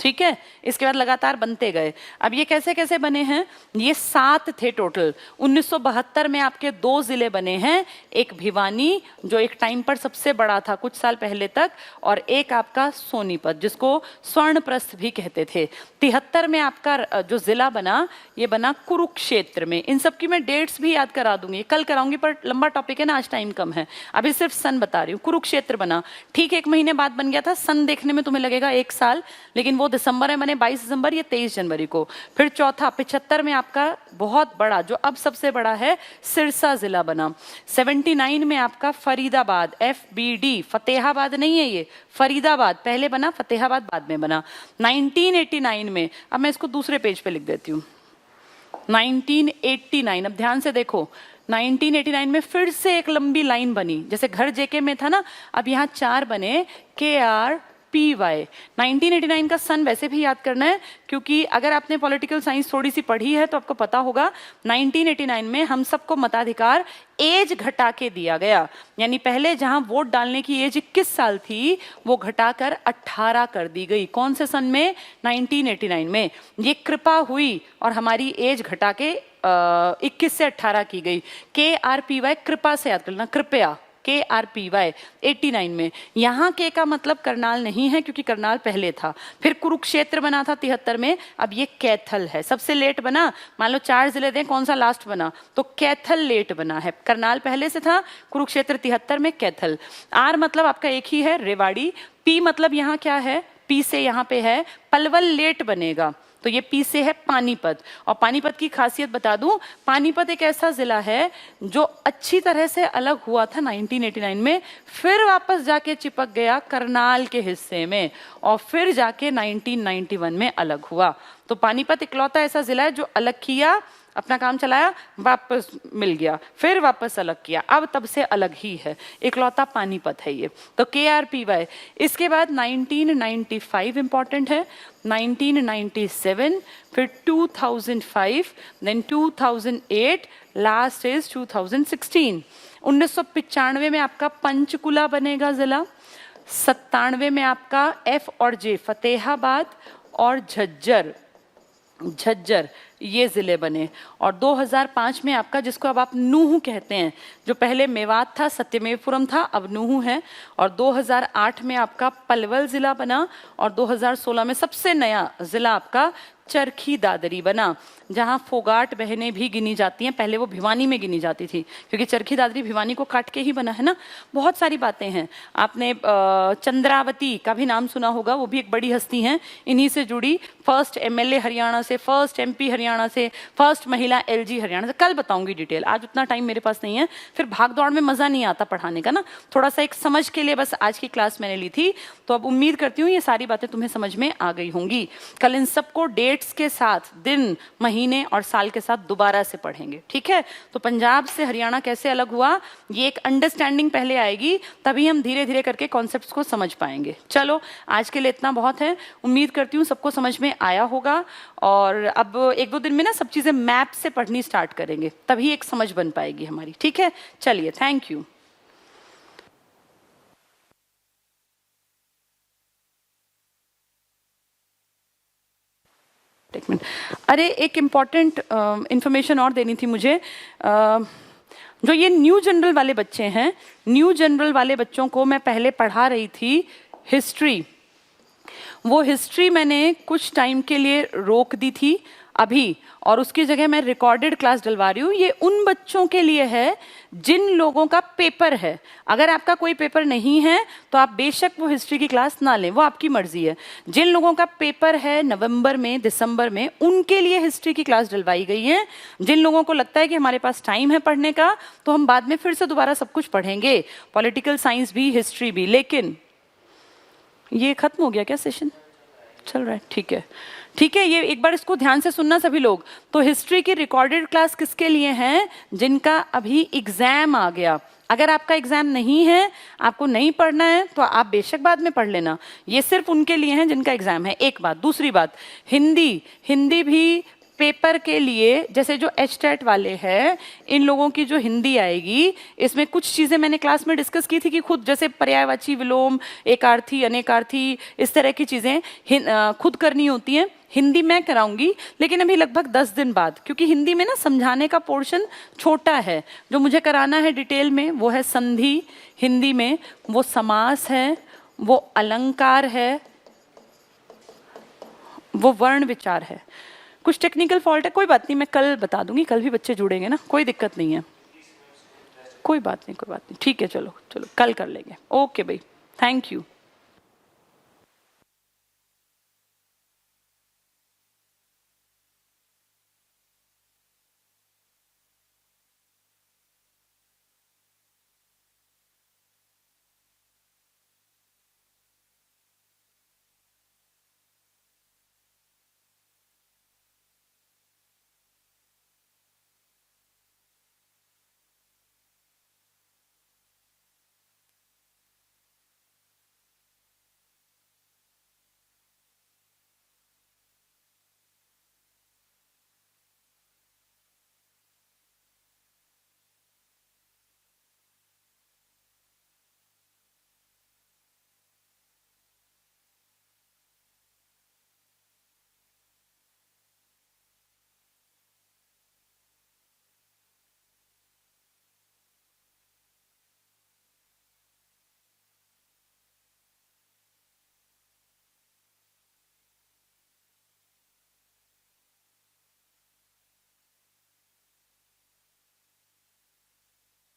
ठीक है, इसके बाद लगातार बनते गए। अब ये कैसे कैसे बने हैं? ये 7 थे टोटल। 1972 में आपके 2 जिले बने हैं, एक भिवानी जो एक टाइम पर सबसे बड़ा था कुछ साल पहले तक, और एक आपका सोनीपत जिसको स्वर्णप्रस्थ भी कहते थे। 73 में आपका जो जिला बना, ये बना कुरुक्षेत्र में। इन सब की मैं डेट्स भी याद करा दूंगी, कल कराऊंगी, पर लंबा टॉपिक है ना, आज टाइम कम है, अभी सिर्फ सन बता रही हूँ। कुरुक्षेत्र बना, ठीक 1 महीने बाद बन गया था। सन देखने में तुम्हें लगेगा 1 साल, लेकिन वो दिसंबर में बने, 22 दिसंबर या 23 जनवरी को। फिर चौथा 75 में आपका बहुत बड़ा, जो अब सबसे बड़ा है, सिरसा जिला बना। 79 में आपका फरीदाबाद, FBD, फतेहाबाद नहीं है ये, फरीदाबाद पहले बना, फतेहाबाद बाद में बना। 1989 में, अब मैं इसको दूसरे पेज पे लिख देती हूँ, 1989। अब ध्यान से देखो, 1989 में फिर से एक लंबी लाइन बनी, जैसे घर JK में था ना, अब यहाँ 4 बने, KRPY। 1989 का सन वैसे भी याद करना है, क्योंकि अगर आपने पॉलिटिकल साइंस थोड़ी सी पढ़ी है तो आपको पता होगा 1989 में हम सबको मताधिकार एज घटा के दिया गया। यानी पहले जहां वोट डालने की एज 21 साल थी, वो घटाकर 18 कर दी गई। कौन से सन में? 1989 में। ये कृपा हुई और हमारी एज घटा के 21 से 18 की गई। KRPY कृपा से याद करना, कृपया, KRPY 89 में। यहाँ के का मतलब करनाल नहीं है, क्योंकि करनाल पहले था। फिर कुरुक्षेत्र बना था 73 में, अब ये कैथल है, सबसे लेट बना। मान लो 4 जिले दें, कौन सा लास्ट बना? तो कैथल लेट बना है। करनाल पहले से था, कुरुक्षेत्र 73 में, कैथल। R मतलब आपका एक ही है, रेवाड़ी। P मतलब यहाँ क्या है? P से यहाँ पे है, पलवल लेट बनेगा, तो ये P से है पानीपत। और पानीपत की खासियत बता दूं, पानीपत एक ऐसा जिला है जो अच्छी तरह से अलग हुआ था 1989 में, फिर वापस जाके चिपक गया करनाल के हिस्से में, और फिर जाके 1991 में अलग हुआ। तो पानीपत इकलौता ऐसा जिला है जो अलग किया, अपना काम चलाया, वापस मिल गया, फिर वापस अलग किया, अब तब से अलग ही है, इकलौता पानीपत है ये। तो KRPY। इसके बाद 1995 इंपॉर्टेंट है, 1997, फिर 2005, देन 2008, लास्ट इज 2016। 1995 में आपका पंचकुला बनेगा जिला, 97 में आपका F और J फतेहाबाद और झज्जर ये जिले बने। और 2005 में आपका, जिसको अब आप नूह कहते हैं, जो पहले मेवात था, सत्यमेवपुरम था, अब नूह है। और 2008 में आपका पलवल जिला बना, और 2016 में सबसे नया जिला आपका चरखी दादरी बना, जहां फोगाट बहनें भी गिनी जाती हैं। पहले वो भिवानी में गिनी जाती थी, क्योंकि चरखी दादरी भिवानी को काट के ही बना है ना। बहुत सारी बातें हैं। आपने चंद्रावती का भी नाम सुना होगा, वो भी एक बड़ी हस्ती हैं, इन्हीं से जुड़ी। फर्स्ट MLA हरियाणा से, फर्स्ट MP हरियाणा से, फर्स्ट महिला LG हरियाणा से। कल बताऊंगी डिटेल, आज उतना टाइम मेरे पास नहीं है, फिर भाग दौड़ में मजा नहीं आता पढ़ाने का ना। थोड़ा सा एक समझ के लिए बस आज की क्लास मैंने ली थी। तो अब उम्मीद करती हूँ ये सारी बातें तुम्हें समझ में आ गई होंगी। कल इन सबको डेट्स के साथ, दिन, महीने और साल के साथ दोबारा से पढ़ेंगे, ठीक है। तो पंजाब से हरियाणा कैसे अलग हुआ, ये एक अंडरस्टैंडिंग पहले आएगी, तभी हम धीरे धीरे करके कॉन्सेप्ट्स को समझ पाएंगे। चलो आज के लिए इतना बहुत है। उम्मीद करती हूँ सबको समझ में आया होगा। और अब 1-2 दिन में ना सब चीजें मैप से पढ़नी स्टार्ट करेंगे, तभी एक समझ बन पाएगी हमारी, ठीक है। चलिए, थैंक यू। एक मिनट, अरे एक इम्पॉर्टेंट इंफॉर्मेशन और देनी थी मुझे। जो ये न्यू जनरल वाले बच्चे हैं, न्यू जनरल वाले बच्चों को मैं पहले पढ़ा रही थी हिस्ट्री। वो हिस्ट्री मैंने कुछ टाइम के लिए रोक दी थी अभी, और उसकी जगह मैं रिकॉर्डेड क्लास डलवा रही हूँ। ये उन बच्चों के लिए है जिन लोगों का पेपर है। अगर आपका कोई पेपर नहीं है तो आप बेशक वो हिस्ट्री की क्लास ना लें, वो आपकी मर्जी है। जिन लोगों का पेपर है नवंबर में, दिसंबर में, उनके लिए हिस्ट्री की क्लास डलवाई गई है। जिन लोगों को लगता है कि हमारे पास टाइम है पढ़ने का, तो हम बाद में फिर से दोबारा सब कुछ पढ़ेंगे, पॉलिटिकल साइंस भी, हिस्ट्री भी। लेकिन ये खत्म हो गया क्या सेशन? चल रहा है, ठीक है, ठीक है। ये एक बार इसको ध्यान से सुनना सभी लोग। तो हिस्ट्री की रिकॉर्डेड क्लास किसके लिए है? जिनका अभी एग्जाम आ गया। अगर आपका एग्जाम नहीं है, आपको नहीं पढ़ना है, तो आप बेशक बाद में पढ़ लेना। ये सिर्फ उनके लिए है जिनका एग्जाम है, एक बात। दूसरी बात, हिंदी भी पेपर के लिए, जैसे जो HTET वाले हैं, इन लोगों की जो हिंदी आएगी, इसमें कुछ चीजें मैंने क्लास में डिस्कस की थी कि खुद, जैसे पर्यायवाची, विलोम, एकार्थी, अनेकार्थी, इस तरह की चीजें खुद करनी होती हैं। हिंदी मैं कराऊंगी, लेकिन अभी लगभग 10 दिन बाद, क्योंकि हिंदी में ना समझाने का पोर्शन छोटा है। जो मुझे कराना है डिटेल में वो है संधि, हिंदी में वो समास है, वो अलंकार है, वो वर्ण विचार है। कुछ टेक्निकल फॉल्ट है, कोई बात नहीं, मैं कल बता दूंगी। कल भी बच्चे जुड़ेंगे ना, कोई दिक्कत नहीं है, कोई बात नहीं, कोई बात नहीं, ठीक है। चलो कल कर लेंगे। ओके भाई, थैंक यू।